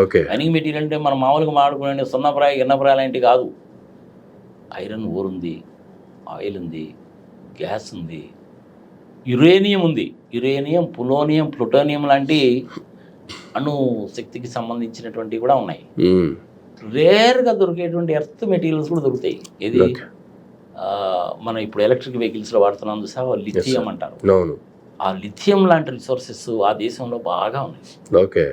ఓకే, మైనింగ్ మెటీరియల్ అంటే మనం మామూలుగా మాట్లాడుకునే సున్నప్రాయ గిన్నప్రాయ లాంటివి కాదు. ఐరన్ ఓర్ ఉంది, ఆయిల్ ఉంది, గ్యాస్ ఉంది, యురేనియం ఉంది. యురేనియం, పొలోనియం, ప్లూటోనియం లాంటి అణు శక్తికి సంబంధించినటువంటివి కూడా ఉన్నాయి. రేర్గా దొరికేటువంటి ఎర్త్ మెటీరియల్స్ కూడా దొరుకుతాయి. ఇది మన ఇప్పుడు ఎలక్ట్రిక్ వెహికల్స్లో వాడుతున్నాం చూసా, లిథియం అంటారు. ఆ లిథియం లాంటి రిసోర్సెస్ ఆ దేశంలో బాగా ఉన్నాయి. ఓకే,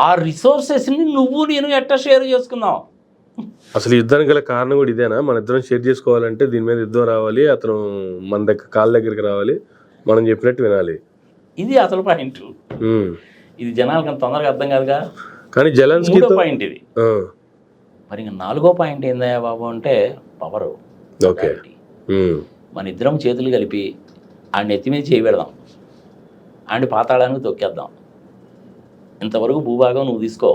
ఆ రిసోర్సెస్ని నువ్వు నేను ఎట్టా షేర్ చేసుకుందాం. అసలు యుద్ధానికి గల కారణం కూడా ఇదేనా? మన ఇద్దరం షేర్ చేసుకోవాలంటే దీని మీద యుద్ధం రావాలి, అతను మన దగ్గర కాళ్ళ దగ్గరికి రావాలి, మనం చెప్పినట్టు వినాలి. ఇది అసలు పాయింట్. ఇది జనాలకు అంత తొందరగా అర్థం కాదుగా. కానీ జెలెన్స్కీ పాయింట్ ఇది. మరి ఇంకా 4వ పాయింట్ ఏందయ్యా బాబు అంటే పవర్. ఓకే, మన ఇద్దరం చేతులు కలిపి ఆడిని ఎత్తి మీద చేయి పెడదాం, ఆడిని పాతాళానికి తొక్కేద్దాం. ఇంతవరకు భూభాగం నువ్వు తీసుకో,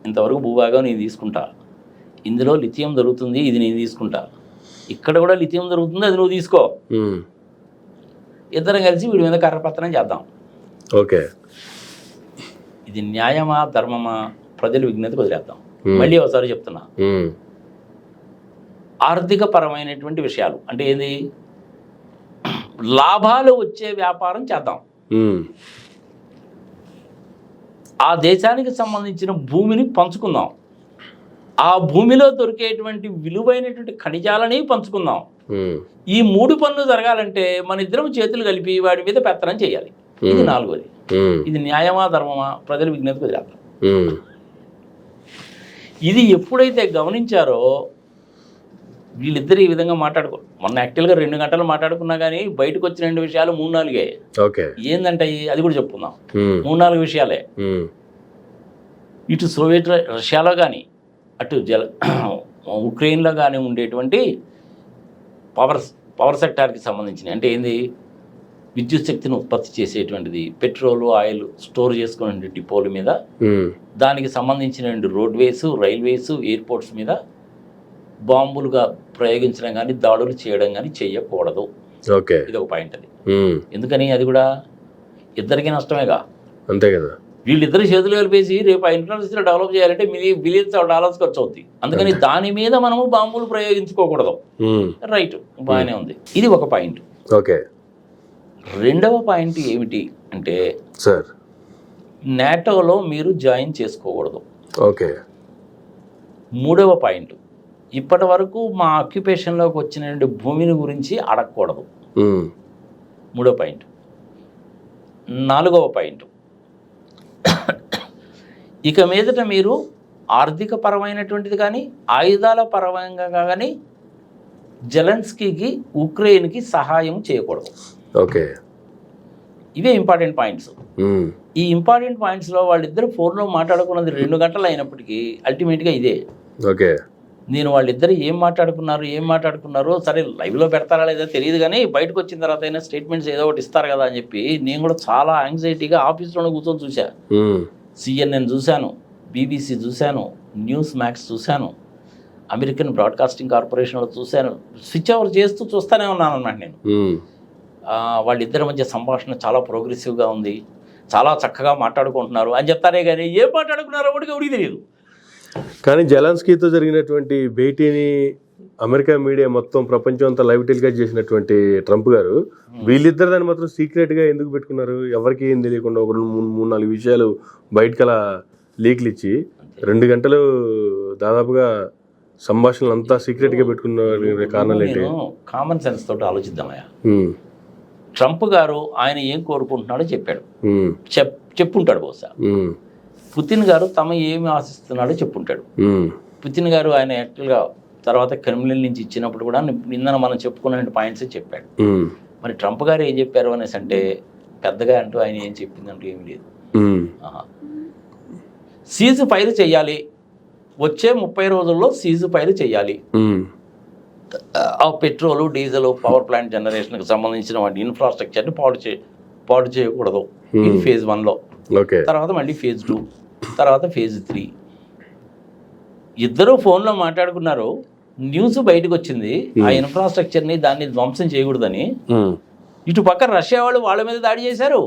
ఇంతవరకు భూభాగం నేను తీసుకుంటా, ఇందులో లిథియం దొరుకుతుంది, ఇది నేను తీసుకుంటా, ఇక్కడ కూడా లిథియం దొరుకుతుంది, అది నువ్వు తీసుకో. ఇద్దరం కలిసి వీడి మీద కర్రపత్రం చేద్దాం. ఓకే, ఇది న్యాయమా ధర్మమా ప్రజల విజ్ఞతకు వదిలేద్దాం. మళ్ళీ ఒకసారి చెప్తున్నా, ఆర్థిక పరమైనటువంటి విషయాలు అంటే ఏంది, లాభాలు వచ్చే వ్యాపారం చేద్దాం. ఆ దేశానికి సంబంధించిన భూమిని పంచుకుందాం, ఆ భూమిలో దొరికేటువంటి విలువైనటువంటి ఖనిజాలని పంచుకుందాం. ఈ 3 పనులు జరగాలంటే మన ఇద్దరం చేతులు కలిపి వాడి మీద పెత్తనం చేయాలి. ఇది 4వది. ఇది న్యాయమా ధర్మమా ప్రజల విజ్ఞతకు వదిలేద్దాం. ఇది ఎప్పుడైతే గమనించారో వీళ్ళిద్దరు ఈ విధంగా మొన్న యాక్చువల్గా 2 గంటలు మాట్లాడుకున్నా కానీ బయటకు వచ్చిన 2 విషయాలు 3-4 ఏందంటే అది కూడా చెప్పుకుందాం. 3-4 విషయాలే. ఇటు సోవియట్ రష్యాలో కానీ అటు ఉక్రెయిన్లో కానీ ఉండేటువంటి పవర్ సెక్టార్కి సంబంధించినవి అంటే ఏంది, విద్యుత్ శక్తిని ఉత్పత్తి చేసేటువంటిది, పెట్రోల్ ఆయిల్ స్టోర్ చేసుకునే డిపోల మీద, దానికి సంబంధించిన రోడ్వేస్, రైల్వేస్, ఎయిర్పోర్ట్స్ మీద బాంబులుగా ప్రయోగించడం కానీ దాడులు చేయడం కానీ చేయకూడదు. ఇది ఒక పాయింట్. అది ఎందుకని, అది కూడా ఇద్దరికీ నష్టమేగా. అంతే కదా. వీళ్ళిద్దరు చేతులు కలిపేసి రేపు ఆ ఇన్ఫ్రాస్ట్రక్చర్ డెవలప్ చేయాలంటే బిలియన్స్ ఆఫ్ డాలర్స్ ఖర్చు అవుతుంది. అందుకని దాని మీద మనము బాంబులు ప్రయోగించుకోకూడదు. రైట్, బాగానే ఉంది. ఇది ఒక పాయింట్. ఓకే, రెండవ పాయింట్ ఏమిటి అంటే సార్, నాటోలో మీరు జాయిన్ చేసుకోకూడదు. ఓకే. మూడవ పాయింట్, ఇప్పటి వరకు మా ఆక్యుపేషన్లోకి వచ్చిన భూమిని గురించి అడగకూడదు. మూడో పాయింట్. 4వ పాయింట్, ఇక మీదట మీరు ఆర్థిక పరమైనటువంటిది కానీ ఆయుధాల పరంగా కానీ జెలెన్స్కీకి ఉక్రెయిన్కి సహాయం చేయకూడదు. ఓకే, ఇవే ఇంపార్టెంట్ పాయింట్స్. ఈ ఇంపార్టెంట్ పాయింట్స్లో వాళ్ళిద్దరు ఫోన్లో మాట్లాడుకున్నది 2 గంటలు అయినప్పటికీ అల్టిమేట్గా ఇదే. ఓకే, నేను వాళ్ళిద్దరు ఏం మాట్లాడుకున్నారో సరే లైవ్లో పెడతారా లేదా తెలియదు, కానీ బయటకు వచ్చిన తర్వాత అయినా స్టేట్మెంట్స్ ఏదో ఒకటి ఇస్తారు కదా అని చెప్పి నేను కూడా చాలా యాంగ్జైటీగా ఆఫీస్లోనే కూర్చొని చూసా. CNN చూశాను, BBC చూశాను, న్యూస్ మ్యాక్స్ చూశాను, అమెరికన్ బ్రాడ్కాస్టింగ్ కార్పొరేషన్లో చూశాను. స్విచ్ ఓవర్ చేస్తూ చూస్తూనే ఉన్నాను అన్నమాట నేను. వాళ్ళిద్దరి మధ్య సంభాషణ చాలా ప్రోగ్రెసివ్గా ఉంది, చాలా చక్కగా మాట్లాడుకుంటున్నారు అని చెప్తారే కానీ ఏం మాట్లాడుకున్నారో ఒకటికి తెలియదు. కానీ జెలెన్స్కీతో జరిగినటువంటి భేటీని అమెరికా మీడియా మొత్తం ప్రపంచం అంతా లైవ్ టెలికాస్ట్ చేసినటువంటి ట్రంప్ గారు వీళ్ళిద్దరు దాన్ని మాత్రం సీక్రెట్గా ఎందుకు పెట్టుకున్నారు? ఎవరికి ఏం తెలియకుండా ఒక 3-4 విషయాలు బయటకు అలా లీక్లు ఇచ్చి 2 గంటలు దాదాపుగా సంభాషణలు అంతా సీక్రెట్గా పెట్టుకున్న కారణాలు ఏంటి? కామన్ సెన్స్ తోటి ఆలోచిద్దామయ్యా. ట్రంప్ గారు ఆయన ఏం కోరుకుంటున్నాడో చెప్పాడు, చెప్పుంటాడు బహుశా. పుతిన్ గారు తమ ఏమి ఆశిస్తున్నాడో చెప్పుంటాడు. పుతిన్ గారు ఆయన యాక్చువల్గా తర్వాత క్రెమ్లిన్ నుంచి ఇచ్చినప్పుడు కూడా నిన్న మనం చెప్పుకున్న పాయింట్స్ చెప్పాడు. మరి ట్రంప్ గారు ఏం చెప్పారు అనేసి అంటే పెద్దగా అంటూ ఆయన ఏం చెప్పిందంటూ ఏమి లేదు. సీజ్ ఫైర్ చేయాలి, వచ్చే 30 రోజుల్లో సీజ్ ఫైర్ చేయాలి. ఆ పెట్రోలు డీజిల్ పవర్ ప్లాంట్ జనరేషన్కి సంబంధించిన వాటి ఇన్ఫ్రాస్ట్రక్చర్ని పాడు చేయకూడదు. ఇది ఫేజ్ 1లో, తర్వాత మళ్ళీ ఫేజ్ 2, తర్వాత ఫేజ్ 3. ఇద్దరు ఫోన్లో మాట్లాడుకున్నారు. న్యూస్ బయటకు వచ్చింది ఆ ఇన్ఫ్రాస్ట్రక్చర్ని దాన్ని ధ్వంసం చేయకూడదని. ఇటు పక్క రష్యా వాళ్ళు వాళ్ళ మీద దాడి చేశారు,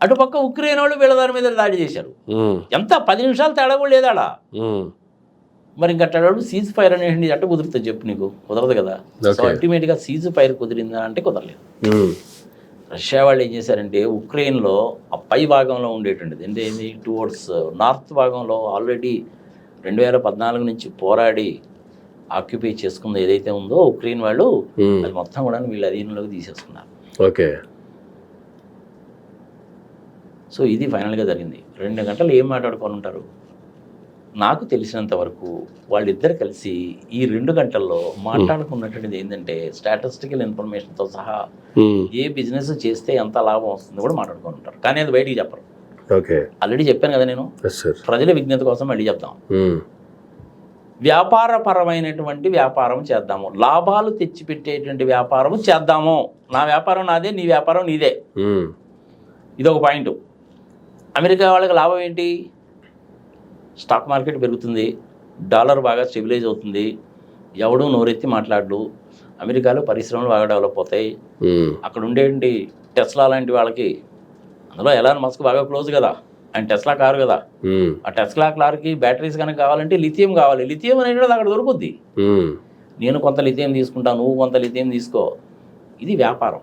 అటు పక్క ఉక్రెయిన్ వాళ్ళు వీళ్ళ దాని మీద దాడి చేశారు. ఎంత 10 నిమిషాలు తేడా కూడా లేదాడా? మరి ఇంకట్టాడు సీజ్ ఫైర్ అనేది అట్ట కుదురుతుంది చెప్పు, నీకు కుదరదు కదా. సో అల్టిమేట్గా సీజ్ ఫైర్ కుదిరిందా అంటే కుదరలేదు. రష్యా వాళ్ళు ఏం చేశారంటే ఉక్రెయిన్లో ఆ పై భాగంలో ఉండేటువంటిది అంటే ఏంది టువర్డ్స్ నార్త్ భాగంలో ఆల్రెడీ 2014 నుంచి పోరాడి ఆక్యుపై చేసుకుంది ఏదైతే ఉందో ఉక్రెయిన్ వాళ్ళు, అది మొత్తం కూడా వీళ్ళ అధీనంలోకి తీసేసుకున్నారు. ఓకే. సో ఇది ఫైనల్గా జరిగింది. 2 గంటలు ఏం మాట్లాడుకొని ఉంటారు? నాకు తెలిసినంత వరకు వాళ్ళిద్దరు కలిసి ఈ 2 గంటల్లో మాట్లాడుకున్నటువంటిది ఏంటంటే స్టాటిస్టికల్ ఇన్ఫర్మేషన్తో సహా ఏ బిజినెస్ చేస్తే ఎంత లాభం వస్తుందో కూడా మాట్లాడుకొని ఉంటారు. కానీ అది బయటికి చెప్పరు. ఆల్రెడీ చెప్పాను కదా నేను, ప్రజల విజ్ఞత కోసం మళ్ళీ చెప్తాం. వ్యాపారపరమైనటువంటి వ్యాపారం చేద్దాము, లాభాలు తెచ్చిపెట్టేటువంటి వ్యాపారం చేద్దాము. నా వ్యాపారం నాదే, నీ వ్యాపారం నీదే. ఇదొక పాయింట్. అమెరికా వాళ్ళకి లాభం ఏంటి? స్టాక్ మార్కెట్ పెరుగుతుంది, డాలర్ బాగా స్టెబిలైజ్ అవుతుంది, ఎవడూ నోరెత్తి మాట్లాడు. అమెరికాలో పరిశ్రమలు బాగా డెవలప్ అవుతాయి. అక్కడ ఉండేటువంటి టెస్లా లాంటి వాళ్ళకి, అందులో ఎలాన్ మస్క్ బాగా క్లోజ్ కదా, ఆయన టెస్లా కారు కదా, ఆ టెస్లా కార్కి బ్యాటరీస్ కనుక కావాలంటే లిథియం కావాలి. లిథియం అనేది అక్కడ దొరుకుద్ది. నేను కొంత లిథియం తీసుకుంటాను, నువ్వు కొంత లిథియం తీసుకో. ఇది వ్యాపారం.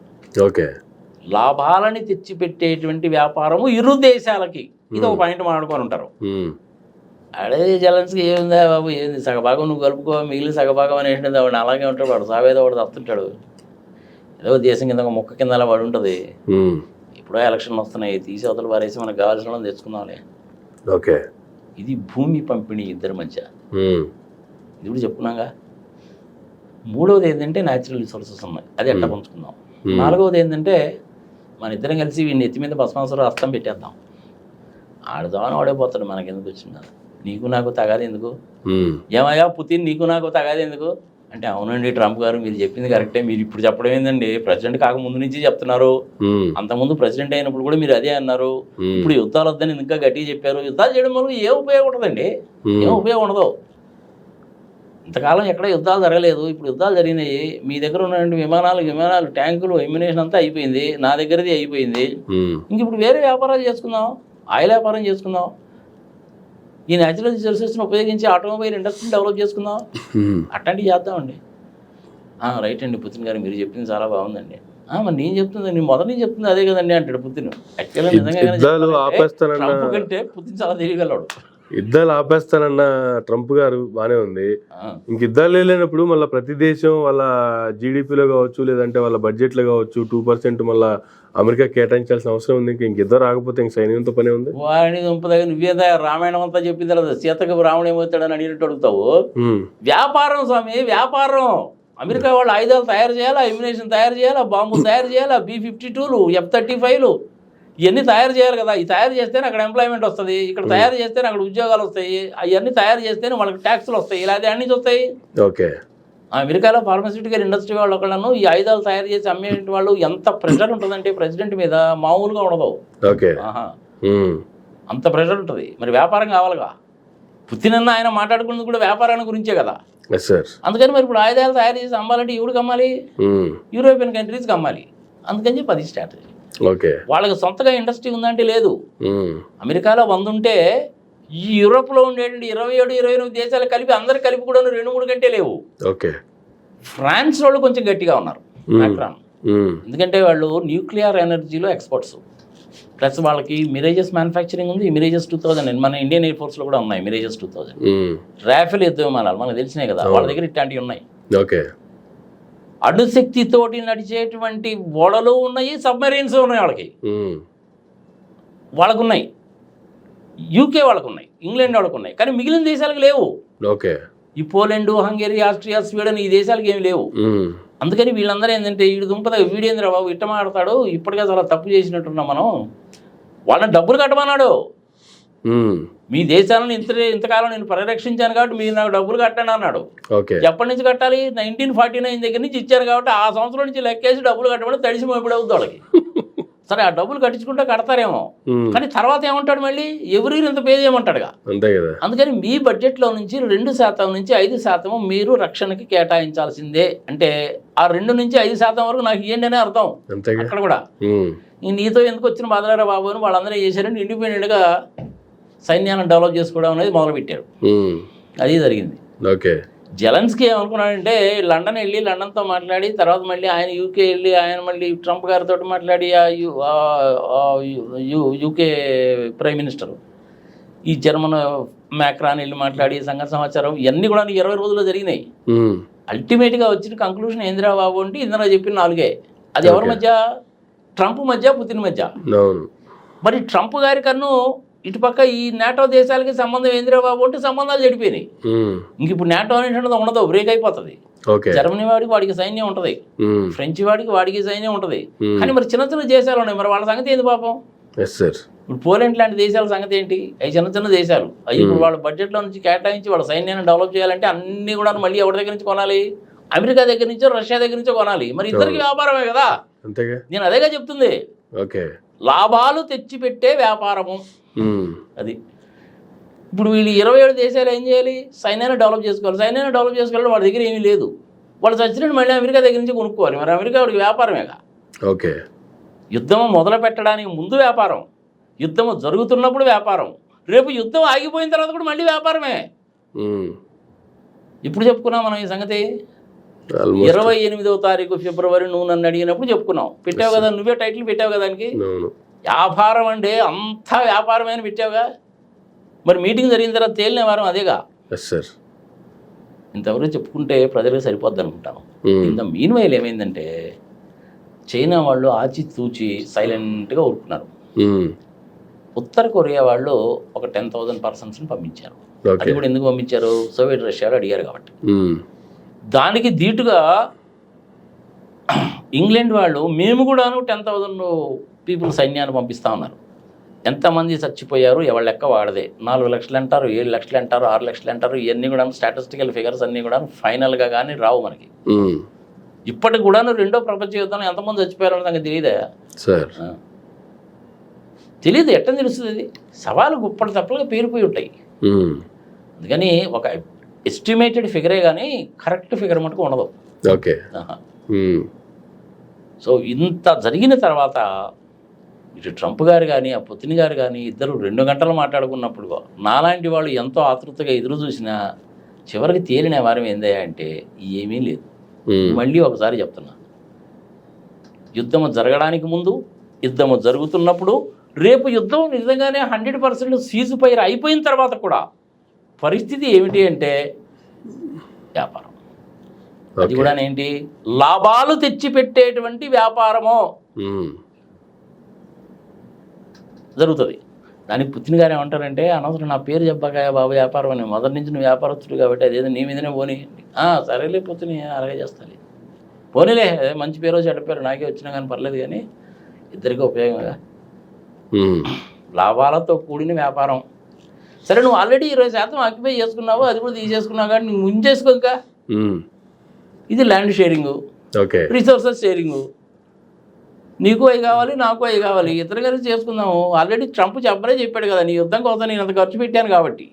లాభాలని తెచ్చిపెట్టేటువంటి వ్యాపారము ఇరు దేశాలకి. ఇది ఒక పాయింట్ మాట్లాడుకొని ఉంటారు. అదే జెలెన్స్కీ ఏముందా బాబు, ఏంది సగభాగం నువ్వు కలుపుకో, మిగిలిన సగభాగం అనేటువంటిది వాడు అలాగే ఉంటాడు. వాడు సావేదో వాడు తప్పుతుంటాడు. ఏదో దేశం కింద ఒక మొక్క కింద అలా వాడు ఉంటుంది. ఇప్పుడో ఎలక్షన్లు వస్తున్నాయి, తీసి అవతల వారేసి మనకు కావాల్సిన వాళ్ళని తెచ్చుకుందాంలే. ఇది భూమి పంపిణీ ఇద్దరి మధ్య. ఇది కూడా చెప్పుకున్నాగా. 3వది ఏంటంటే న్యాచురల్ రిసోర్సెస్ ఉన్నాయి, అది ఎట్లా పంచుకుందాం. 4వది ఏంటంటే మన ఇద్దరం కలిసి వీడిని ఎత్తి మీద భస్మాసురం అస్తం పెట్టేద్దాం. ఆడదామని వాడైపోతాడు, మనకి ఎందుకు వచ్చిందా? నీకు నాకు తగాది ఎందుకు? ఏమయ్యా పుతిన్, నీకు నాకు తగాది ఎందుకు అంటే, అవునండి ట్రంప్ గారు మీరు చెప్పింది కరెక్టే, మీరు ఇప్పుడు చెప్పడం ఏందండి, ప్రెసిడెంట్ కాక ముందు నుంచి చెప్తున్నారు, అంతకుముందు ప్రెసిడెంట్ అయినప్పుడు కూడా మీరు అదే అన్నారు, ఇప్పుడు యుద్ధాలు వద్దని ఇంకా గట్టిగా చెప్పారు. యుద్ధాలు చేయడం వల్ల ఏ ఉపయోగం ఉంటుందండి? ఏం ఉపయోగం ఉండదు. ఇంతకాలం ఎక్కడ యుద్ధాలు జరగలేదు, ఇప్పుడు యుద్ధాలు జరిగినాయి. మీ దగ్గర ఉన్నటువంటి విమానాలు ట్యాంకులు ఎమ్యునేషన్ అంతా అయిపోయింది, నా దగ్గరది అయిపోయింది. ఇంక ఇప్పుడు వేరే వ్యాపారాలు చేసుకుందాం, ఆయిల్ వ్యాపారం చేసుకుందాం, ఈ న్యాచురల్ రిసోర్సెస్ని ఉపయోగించి ఆటోమొబైల్ ఇండస్ట్రీని డెవలప్ చేసుకుందాం, అట్లాంటివి చేద్దామండి. రైట్ అండి పుతిన్ గారు, మీరు చెప్పింది చాలా బాగుందండి. మరి నేను చెప్తుంది, నేను మొదటి నుంచి చెప్తుంది అదే కదండి అంటాడు పుతిన్. యాక్చువల్గా నిజంగా కంటే పుతిన్ చాలా తెలియగలడు. యుద్ధాలు ఆపేస్తానన్న ట్రంప్ గారు బానే ఉంది. ఇంక యుద్ధాలు లేనప్పుడు మళ్ళీ ప్రతి దేశం వాళ్ళ జీడిపిలో కావచ్చు, లేదంటే వాళ్ళ బడ్జెట్లో కావచ్చు 2% మళ్ళీ అమెరికా కేటాయించాల్సిన అవసరం ఉంది. ఇంక ఇద్దరు రాకపోతే ఇంక సైన్యంతో పనే ఉంది. వాడిని దుంపదగ్గర నువ్వేదా రామాయణం అంతా చెప్పిన తర్వాత సీతకు రాముడు ఏమవుతాడని అడిగినట్టు అడుగుతావు. వ్యాపారం స్వామి, వ్యాపారం. అమెరికా వాళ్ళు ఆయుధాలు తయారు చేయాలా, ఎమ్యునేషన్ తయారు చేయాలా, బాంబులు తయారు చేయాలా, B-52లు, F-35లు ఇవన్నీ తయారు చేయాలి కదా. ఇవి తయారు చేస్తేనే అక్కడ ఎంప్లాయ్మెంట్ వస్తుంది, ఇక్కడ తయారు చేస్తేనే అక్కడ ఉద్యోగాలు వస్తాయి, అవన్నీ తయారు చేస్తేనే వాళ్ళకి ట్యాక్స్లు వస్తాయి. ఇలా అన్ని నుంచి వస్తాయి. అమెరికాలో ఫార్మాస్యూటికల్ ఇండస్ట్రీ వాళ్ళు ఒకళ్ళను ఈ ఆయుధాలు తయారు చేసి అమ్మే వాళ్ళు ఎంత ప్రెషర్ ఉంటుందంటే ప్రెసిడెంట్ మీద మామూలుగా ఉండదు. అంత ప్రెషర్ ఉంటుంది. మరి వ్యాపారం కావాలిగా. పుతిన్ ఆయన మాట్లాడుకున్నది కూడా వ్యాపారాన్ని గురించే కదా. అందుకని మరి ఇప్పుడు ఆయుధాలు తయారు చేసి అమ్మాలంటే ఎవరికి అమ్మాలి? యూరోపియన్ కంట్రీస్కి అమ్మాలి. అందుకని చెప్పి అది స్ట్రాటజీ. వాళ్ళకి సొంతగా ఇండస్ట్రీ ఉందంటే లేదు. అమెరికాలో 100 ఉంటే ఈ యూరోప్లో ఉండేటువంటి 27-28 దేశాలు కలిపి అందరు కలిపి కూడా 2-3 కంటే లేవు. ఓకే. ఫ్రాన్స్ వాళ్ళు కొంచెం గట్టిగా ఉన్నారు మ్యాక్రాన్, ఎందుకంటే వాళ్ళు న్యూక్లియర్ ఎనర్జీలో ఎక్స్పర్ట్స్. ప్లస్ వాళ్ళకి మిరేజెస్ మ్యానుఫ్యాక్చరింగ్ ఉంది. మిరేజెస్ 2000 మన ఇండియన్ ఎయిర్ ఫోర్స్లో కూడా ఉన్నాయి. మిరేజెస్ 2000 రాఫెల్ యుద్ధ విమానాలు మనకు తెలిసినాయి కదా, వాళ్ళ దగ్గర ఇట్లాంటివి ఉన్నాయి. ఓకే. అణుశక్తితోటి నడిచేటువంటి ఓడలు ఉన్నాయి, సబ్మెరీన్స్ ఉన్నాయి. వాళ్ళకు ఉన్నాయి. యూకే వాళ్ళకు ఉన్నాయి, ఇంగ్లాండ్ వాళ్ళకు ఉన్నాయి, కానీ మిగిలిన దేశాలకు లేవు. ఓకే. ఈ పోలాండ్, హంగరీ, ఆస్ట్రియా, స్వీడన్ ఈ దేశాలకు ఏమి లేవు. అందుకని వీళ్ళందరూ ఏంటంటే వీడు దుంపద వీడేంద్ర బాబు ఇట్ట మాడతాడు, ఇప్పటికే చాలా తప్పు చేసినట్టున్నాం మనం, వాళ్ళని డబ్బులు కట్టమన్నాడు. మీ దేశాలను ఇంతకాలం నేను పరిరక్షించాను కాబట్టి మీరు నాకు డబ్బులు కట్టండి అన్నాడు. ఎప్పటి నుంచి కట్టాలి? 1949 దగ్గర నుంచి ఇచ్చారు కాబట్టి ఆ సంవత్సరం నుంచి లెక్కేసి డబ్బులు కట్టమని తడిసి మోపిడవుద్ది వాళ్ళకి. సరే, ఆ డబ్బులు కట్టించుకుంటే కడతారేమో, కానీ తర్వాత ఏమంటాడు మళ్ళీ ఎవరి ఇంత పే చేయమంటాడుగా. అందుకని మీ బడ్జెట్లో నుంచి 2% నుంచి 5% మీరు రక్షణకి కేటాయించాల్సిందే. అంటే ఆ 2 నుంచి 5% వరకు నాకు ఇవ్వండి అనే అర్థం. అక్కడ కూడా నీతో ఎందుకు వచ్చిన బాధలారా బాబు అని వాళ్ళందరూ చేశారంటే ఇండిపెండెంట్గా సైన్యాన్ని డెవలప్ చేసుకోవడం అనేది మొదలుపెట్టారు. అది జరిగింది. ఓకే. జెలెన్స్కీ ఏమనుకున్నాడంటే లండన్ వెళ్ళి లండన్తో మాట్లాడి తర్వాత మళ్ళీ ఆయన యూకే వెళ్ళి ఆయన మళ్ళీ ట్రంప్ గారితో మాట్లాడి యూకే ప్రైమ్ మినిస్టర్ ఈ జర్మన్ మ్యాక్రాన్ వెళ్ళి మాట్లాడి సంఘ సమాచారం ఇవన్నీ కూడా 20 రోజుల్లో జరిగినాయి. అల్టిమేట్గా వచ్చిన కంక్లూషన్ ఏందిరా బాబు అంటే ఇందులో చెప్పిన 4. అది ఎవరి మధ్య? ట్రంప్ మధ్య, పుతిన్ మధ్య. మరి ట్రంప్ గారి కన్ను ఇటుపక్క ఈ నాటో దేశాలకి సంబంధం ఏందిరా బాబు అంటే సంబంధాలు చెడిపోయినాయి. ఇంక ఇప్పుడు నాటో అనేది ఉండదు, బ్రేక్ అయిపోతుంది. జర్మనీ వాడికి సైన్యం ఉంటుంది, ఫ్రెంచ్ వాడికి సైన్యం ఉంటుంది, కానీ మరి చిన్న చిన్న దేశాలు ఉన్నాయి, మరి వాళ్ళ సంగతి ఏంది పాపం? ఇప్పుడు పోలాండ్ లాంటి దేశాల సంగతి ఏంటి? అవి చిన్న దేశాలు. అవి ఇప్పుడు వాళ్ళ బడ్జెట్లో నుంచి కేటాయించి వాళ్ళ సైన్యాన్ని డెవలప్ చేయాలంటే అన్ని కూడా మళ్ళీ ఎవరి దగ్గర నుంచి కొనాలి? అమెరికా దగ్గర నుంచో రష్యా దగ్గర నుంచో కొనాలి. మరి ఇద్దరికి వ్యాపారమే కదా. నేను అదేగా చెప్తుంది, లాభాలు తెచ్చిపెట్టే వ్యాపారము అది. ఇప్పుడు వీళ్ళు 27 దేశాలు ఏం చేయాలి? సైన్యాన్ని డెవలప్ చేసుకోవాలి. సైన్యాన్ని డెవలప్ చేసుకోవాలంటే వాడి దగ్గర ఏమీ లేదు. వాళ్ళు చచ్చినట్టు మళ్ళీ అమెరికా దగ్గర నుంచి కొనుక్కోవాలి. మరి అమెరికా వాడికి వ్యాపారమేగా. ఓకే. యుద్ధం మొదలు పెట్టడానికి ముందు వ్యాపారం, యుద్ధం జరుగుతున్నప్పుడు వ్యాపారం, రేపు యుద్ధం ఆగిపోయిన తర్వాత కూడా మళ్ళీ వ్యాపారమే. ఇప్పుడు చెప్పుకున్నాం మనం ఈ సంగతి. 28వ తారీఖు ఫిబ్రవరి నువ్వు నన్ను అడిగినప్పుడు చెప్పుకున్నాం. పెట్టావు కదా, నువ్వే టైటిల్ పెట్టావు కదా దానికి. వ్యాపారం అంటే అంతా వ్యాపారమే అని పెట్టావుగా. మరి మీటింగ్ జరిగిన తర్వాత తేలిన వారం అదేగా. ఇంతవరకు చెప్పుకుంటే ప్రజలకు సరిపోద్ది అనుకుంటాను. ఇంత మీన్ వైల్ ఏమైందంటే చైనా వాళ్ళు ఆచితూచి సైలెంట్గా ఊరుకున్నారు. ఉత్తర కొరియా వాళ్ళు ఒక 10,000 పర్సన్స్ని పంపించారు. అది కూడా ఎందుకు పంపించారు? సోవియట్ రష్యాలో అడిగారు కాబట్టి. దానికి ధీటుగా ఇంగ్లాండ్ వాళ్ళు మేము కూడాను 10,000 పీపుల్ సైన్యాన్ని పంపిస్తూ ఉన్నారు. ఎంతమంది చచ్చిపోయారు ఎవరి లెక్క వాడదే. 4 లక్షలు అంటారు, 7 లక్షలు అంటారు, 6 లక్షలు అంటారు. ఇవన్నీ కూడా స్టాటిస్టికల్ ఫిగర్స్ అన్నీ కూడా ఫైనల్గా కానీ రావు మనకి. ఇప్పటికి కూడా 2వ ప్రపంచ యుద్ధంలో ఎంతమంది చచ్చిపోయారో నాకు తెలియదా? తెలియదు. ఎట్లా తెలుస్తుంది? అది సవాలు గుప్పటి తప్పలుగా పేరిపోయి ఉంటాయి. అందుకని ఒక ఎస్టిమేటెడ్ ఫిగరే కానీ కరెక్ట్ ఫిగర్ మటుకు ఉండదు. ఓకే. సో ఇంత జరిగిన తర్వాత ఇటు ట్రంప్ గారు కానీ ఆ పుతిన్ గారు కానీ ఇద్దరు 2 గంటలు మాట్లాడుకున్నప్పుడు నాలాంటి వాళ్ళు ఎంతో ఆతృతగా ఎదురు చూసినా చివరికి తేలిన వారం ఏందయ్యా అంటే ఏమీ లేదు. మళ్ళీ ఒకసారి చెప్తున్నా, యుద్ధము జరగడానికి ముందు, యుద్ధము జరుగుతున్నప్పుడు, రేపు యుద్ధం నిజంగానే 100% సీజ్ ఫైర్ అయిపోయిన తర్వాత కూడా పరిస్థితి ఏమిటి అంటే వ్యాపారం. అది కూడా ఏంటి? లాభాలు తెచ్చిపెట్టేటువంటి వ్యాపారము జరుగుతుంది. దానికి పుతిన్ గారు ఏమంటారంటే అనవసరం నా పేరు చెప్పాక బాబు వ్యాపారం అని, మొదటి నుంచి నువ్వు వ్యాపారస్తుడు కాబట్టి అదేదో నీ మీదనే పోనీ. సరేలే పుతిన్ అలాగే చేస్తాను, పోనీలే మంచి పేరు చెడ్డ పేరు నాకే వచ్చినా కానీ పర్లేదు, కానీ ఇద్దరికీ ఉపయోగంగా లాభాలతో కూడిన వ్యాపారం. సరే నువ్వు ఆల్రెడీ 20% ఆక్యుపై చేసుకున్నావు, అది కూడా తీసేసుకున్నావు కానీ నువ్వు ముంచేసుకో. ఇంకా ఇది ల్యాండ్ షేరింగు, రిసోర్సెస్ షేరింగు. నీకు అవి కావాలి, నాకు అవి కావాలి, ఇద్దరు కలిసి చేసుకుందాము. ఆల్రెడీ ట్రంప్ చెప్పాడు కదా, నీ యుద్ధం కోసం నేను అంత ఖర్చు పెట్టాను కాబట్టి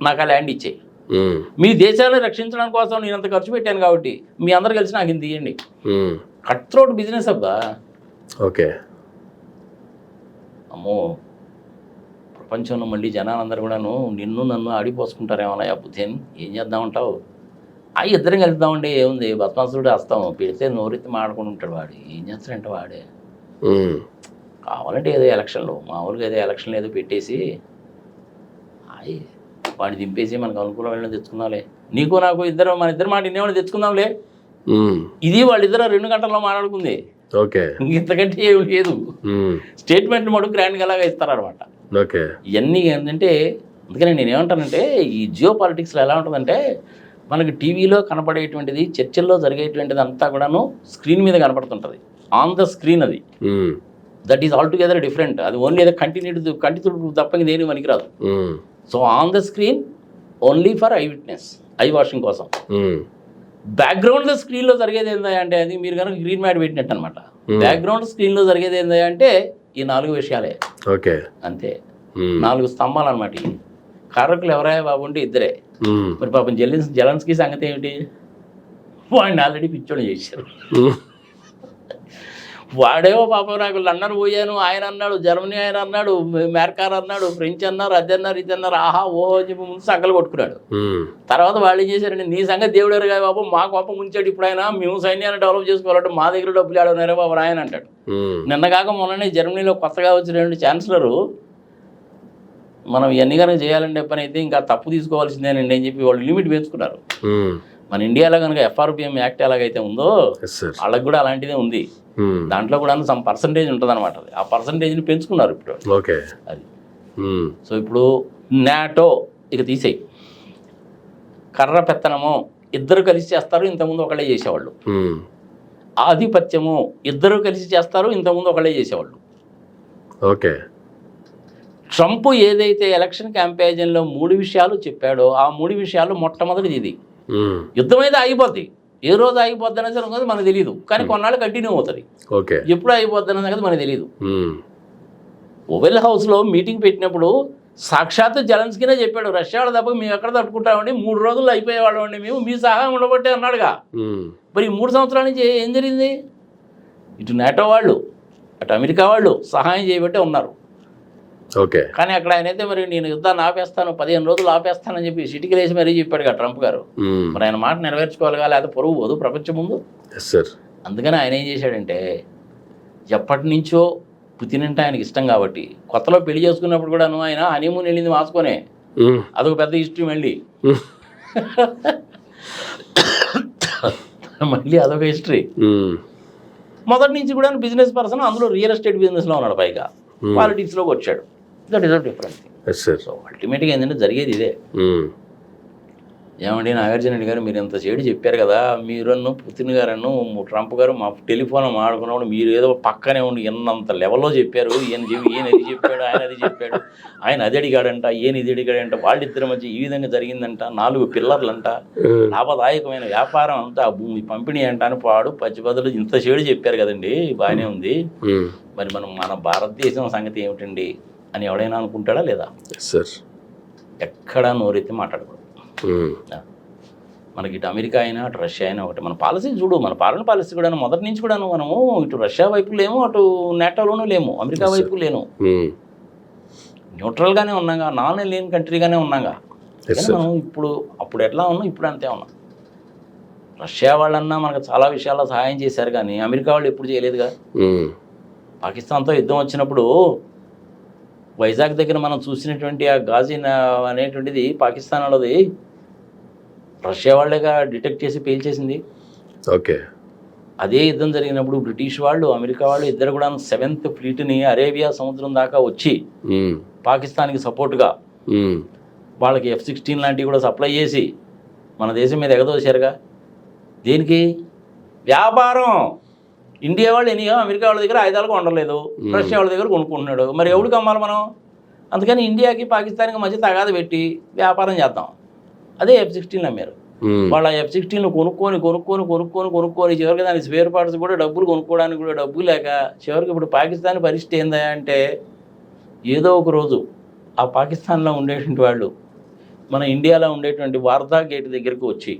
నాకు ఆ ల్యాండ్ ఇచ్చేయి. మీ దేశాలను రక్షించడం కోసం నేను అంత ఖర్చు పెట్టాను కాబట్టి మీ అందరు కలిసి నాకు ఇంత ఇవ్వండి. కట్ త్రోట్ బిజినెస్ అబ్బా. ఓకే. అమ్మో, ప్రపంచంలో మళ్ళీ జనాలందరూ కూడాను నిన్ను నన్ను ఆడిపోసుకుంటారేమన్నా బుద్ధి అని ఏం చేద్దామంటావు ఇద్దరం కలుద్దామండి ఏముంది బద్మాసుడు వస్తాం పెడితే నోరెత్తి మాడుకుని ఉంటాడు వాడు ఏం చేస్తాడంటే వాడే కావాలంటే ఏదో ఎలక్షన్లో మామూలుగా ఏదో ఎలక్షన్లు ఏదో పెట్టేసి వాడిని దింపేసి మనకు అనుకూలమైన తెచ్చుకుందాంలే నీకు నాకు మన ఇద్దరు మాట ఇన్నేవాళ్ళు తెచ్చుకుందాంలే ఇది వాళ్ళిద్దరు 2 గంటల్లో మాట్లాడుకుంది ఓకే ఇంతకంటే ఏమి లేదు స్టేట్మెంట్ మటుకు గ్రాండ్గా అలాగా ఇస్తారనమాట ఇవన్నీ ఏంటంటే అందుకని నేను ఏమంటానంటే ఈ జియో పాలిటిక్స్లో ఎలా ఉంటుందంటే మనకి టీవీలో కనపడేటువంటిది చర్చల్లో జరిగేటువంటిది అంతా కూడాను స్క్రీన్ మీద కనపడుతుంటుంది ఆన్ ద స్క్రీన్ అది that is all together different అది ఓన్లీ ఏదో కంటితుడు తప్ప దేని పనికిరాదు so on the screen only for I witness I washing కోసం బ్యాక్గ్రౌండ్ స్క్రీన్లో జరిగేది ఏందా అంటే అది మీరు కనుక గ్రీన్ మ్యాట్ పెట్టినట్టు అనమాట బ్యాక్గ్రౌండ్ స్క్రీన్లో జరిగేది ఏందా అంటే ఈ 4 విషయాలే ఓకే అంతే 4 స్తంభాలు అనమాట ఈ కారకులు ఎవరాయా బాబు అంటే ఇద్దరే మరి పాపం జెలెన్స్కీ సంగతి ఏమిటి వాడిని ఆల్రెడీ పిచ్చోడు చేశారు వాడేవో పాపం నాకు లండన్ పోయాను ఆయన అన్నాడు జర్మనీ ఆయన అన్నాడు మెర్కార్ అన్నాడు ఫ్రెంచ్ అన్నారు అది అన్నారు ఇది అన్నారు ఆహా ఓహో అని చెప్పి ముందు సంకలు కొట్టుకున్నాడు తర్వాత వాళ్ళు ఏం చేశారండి నీ సంగతి దేవుడు కదా బాబు మా కోపం ముంచాడు ఇప్పుడు ఆయన మేము సైన్యాన్ని డెవలప్ చేసుకోవాలంటే మా దగ్గర డబ్బులు ఆడన్నారే బాబు ఆయన అంటాడు నిన్నగాక మొన్ననే జర్మనీలో కొత్తగా వచ్చిన ఛాన్సలరు మనం ఇవన్నీ కనుక చేయాలంటే పని అయితే ఇంకా తప్పు తీసుకోవాల్సిందేనండి అని చెప్పి వాళ్ళు లిమిట్ పెంచుకున్నారు మన ఇండియాలో కనుక FRPM యాక్ట్ ఎలాగైతే ఉందో వాళ్ళకి కూడా అలాంటిదే ఉంది దాంట్లో కూడా సమ్ పర్సంటేజ్ ఉంటుంది అనమాట ఆ పర్సంటేజ్ని పెంచుకున్నారు ఇప్పుడు ఓకే అది సో ఇప్పుడు నాటో ఇక తీసేయి కర్ర పెత్తనము ఇద్దరు కలిసి చేస్తారు ఇంతకుముందు ఒకళ్ళే చేసేవాళ్ళు ఆధిపత్యము ఇద్దరు కలిసి చేస్తారు ఇంతకుముందు ఒకళ్ళే చేసేవాళ్ళు ఓకే ట్రంప్ ఏదైతే ఎలక్షన్ క్యాంపెయిన్లో 3 విషయాలు చెప్పాడో ఆ 3 విషయాలు మొట్టమొదటిది ఇది యుద్ధం అయితే ఆగిపోద్ది ఏ రోజు ఆగిపోద్ది అనేది మనకు తెలియదు కానీ కొన్నాళ్ళు కంటిన్యూ అవుతుంది ఎప్పుడు అయిపోద్ది అనేది మనకు తెలియదు ఓవెల్ హౌస్లో మీటింగ్ పెట్టినప్పుడు సాక్షాత్ జెలెన్స్కీనే చెప్పాడు రష్యా వాళ్ళు తప్ప మేము ఎక్కడ తట్టుకుంటామండి 3 రోజుల్లో అయిపోయేవాళ్ళం అండి మేము మీ సహాయం ఉండబట్టే అన్నాడుగా మరి ఈ 3 సంవత్సరాల నుంచి ఏం జరిగింది ఇటు నాటో వాళ్ళు అటు అమెరికా వాళ్ళు సహాయం చేయబట్టే ఉన్నారు ఓకే కానీ అక్కడ ఆయన అయితే మరి నేను యుద్ధాన్ని ఆపేస్తాను 15 రోజులు ఆపేస్తానని చెప్పి సిటీకి లేచి మరీ చెప్పాడు కదా ట్రంప్ గారు మరి ఆయన మాట నెరవేర్చుకోవాలిగా లేకపోతే పొరుగు పోదు ప్రపంచం ముందు అందుకని ఆయన ఏం చేశాడంటే ఎప్పటి నుంచో పుతిన్ అంటే ఆయనకి ఇష్టం కాబట్టి కొత్తలో పెళ్లి చేసుకున్నప్పుడు కూడా ఆయన హనీమూన్ వెళ్ళింది మార్చుకొనే అదొక పెద్ద హిస్టరీ మళ్ళీ అదొక హిస్టరీ మొదటి నుంచి కూడా బిజినెస్ పర్సన్ అందులో రియల్ ఎస్టేట్ బిజినెస్లో ఉన్నాడు పైగా పాలిటిక్స్లోకి వచ్చాడు that is a difference so అల్టిమేట్గా ఏంటంటే జరిగేది ఇదే ఏమండి నాగార్జున రెడ్డి గారు మీరు ఇంత చెడు చెప్పారు కదా మీరన్ను పుతిన్ గారన్ను ట్రంప్ గారు మా టెలిఫోన్ మాడుకున్నప్పుడు మీరు ఏదో పక్కనే ఉండి ఎన్నంత లెవెల్లో చెప్పారు ఈయన అది చెప్పాడు ఆయన అది చెప్పాడు ఆయన అది అడిగాడంట ఈయన ఇది అడిగాడంట వాళ్ళిద్దరి మధ్య ఈ విధంగా జరిగిందంట 4 పిల్లర్లంట లాభదాయకమైన వ్యాపారం అంతా భూమి పంపిణీ అంట అని పాడు పచ్చిబదులు ఇంత చెడు చెప్పారు కదండి బాగానే ఉంది మరి మన భారతదేశం సంగతి ఏమిటండి అని ఎవడైనా అనుకుంటాడా లేదా ఎక్కడా నోరెత్తి మాట్లాడకూడదు మనకి ఇటు అమెరికా అయినా అటు రష్యా అయినా ఒకటి మన పాలసీ చూడు మన ఫారెన్ పాలసీ కూడా మొదటి నుంచి కూడా మనము ఇటు రష్యా వైపు లేము అటు నాటోలోనూ లేము అమెరికా వైపు లేను న్యూట్రల్గానే ఉన్నాగా నాన్ ఎలియన్ కంట్రీగానే ఉన్నాగా మనం అప్పుడు ఎట్లా ఉన్నాం ఇప్పుడు అంతే ఉన్నాం రష్యా వాళ్ళన్నా మనకు చాలా విషయాల్లో సహాయం చేశారు కానీ అమెరికా వాళ్ళు ఎప్పుడు చేయలేదుగా పాకిస్తాన్తో యుద్ధం వచ్చినప్పుడు వైజాగ్ దగ్గర మనం చూసినటువంటి ఆ గాజిన్ అనేటువంటిది పాకిస్తాన్ వాళ్ళది రష్యా వాళ్ళేగా డిటెక్ట్ చేసి పేల్చేసింది ఓకే అదే యుద్ధం జరిగినప్పుడు బ్రిటిష్ వాళ్ళు అమెరికా వాళ్ళు ఇద్దరు కూడా 7th ఫ్లీట్ని అరేబియా సముద్రం దాకా వచ్చి పాకిస్తాన్కి సపోర్ట్గా వాళ్ళకి F-16 లాంటివి కూడా సప్లై చేసి మన దేశం మీద ఎగదోశారుగా దేనికి వ్యాపారం ఇండియా వాళ్ళు ఎనియో అమెరికా వాళ్ళ దగ్గర ఆయుధాలు కొనలేదు రష్యా వాళ్ళ దగ్గర కొనుక్కుంటున్నాడు మరి ఎవరికి అమ్మాలి మనం అందుకని ఇండియాకి పాకిస్తాన్కి మధ్య తగాదు పెట్టి వ్యాపారం చేద్దాం అదే F-16 అమ్మారు వాళ్ళ F-16 కొనుక్కొని చివరికి దాని స్పేర్ పార్ట్స్ కూడా డబ్బులు కొనుక్కోవడానికి కూడా డబ్బు లేక చివరికి ఇప్పుడు పాకిస్తాన్ పరిస్థితి ఏందా అంటే ఏదో ఒక రోజు ఆ పాకిస్తాన్లో ఉండేటువంటి వాళ్ళు మన ఇండియాలో ఉండేటువంటి వార్దా గేట్ దగ్గరికి వచ్చి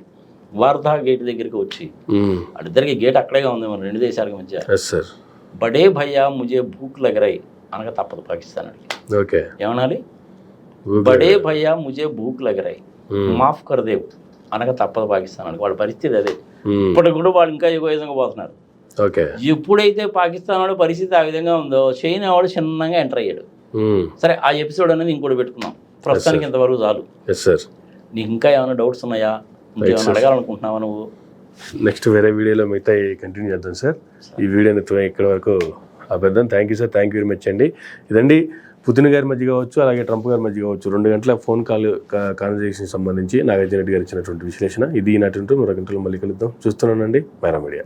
వాళ్ళిద్దరికి గేట్ అక్కడేగా ఉంది మన 2 దేశాలకు మధ్య బడే భయ్యా ముజే భూక్ లగరాయి అనగా తప్పదు పాకిస్తాన్ అడిగి ఏమనాలి బడే భయ్యా ముజే భూక్ లగ్ రహీ మాఫ్ కర్ దేవ్ అనగా తప్పదు పాకిస్తాన్ అని. వాళ్ళ పరిస్థితి అదే. ఇప్పటికి కూడా వాళ్ళు ఇంకా ఎగోయిజంగా పోతున్నారు. ఓకే. ఎప్పుడైతే పాకిస్తాన్ వాడు పరిస్థితి ఆ విధంగా ఉందో చైనా వాడు చిన్నగా ఎంటర్ అయ్యాడు. సరే ఆ ఎపిసోడ్ అనేది ఇంకోటి పెట్టుకున్నాం. ప్రస్తుతానికి ఇంతవరకు చాలు. నీకు ఇంకా ఏమైనా డౌట్స్ ఉన్నాయా, ఇంకేమైనా అడగాలనుకుంటున్నావా నువ్వు? నెక్స్ట్ వేరే వీడియోలో మిగతా కంటిన్యూ చేద్దాం సార్. ఈ వీడియోని ఇక్కడ వరకు ఆపేద్దాం. Thank you sir, thank you very much అండి. ఇదండి పుతిన్ గారి మధ్య కావచ్చు, అలాగే ట్రంప్ గారి మధ్య కావచ్చు 2 గంటల ఫోన్ కాల్ కాన్వర్జేషన్ సంబంధించి నాగార్జున రెడ్డి గారు ఇచ్చినటువంటి విశ్లేషణ. ఇది ఈనాటి మరో గంటలో మళ్ళీ కలుద్దాం. చూస్తున్నానండి మైరా మీడియా.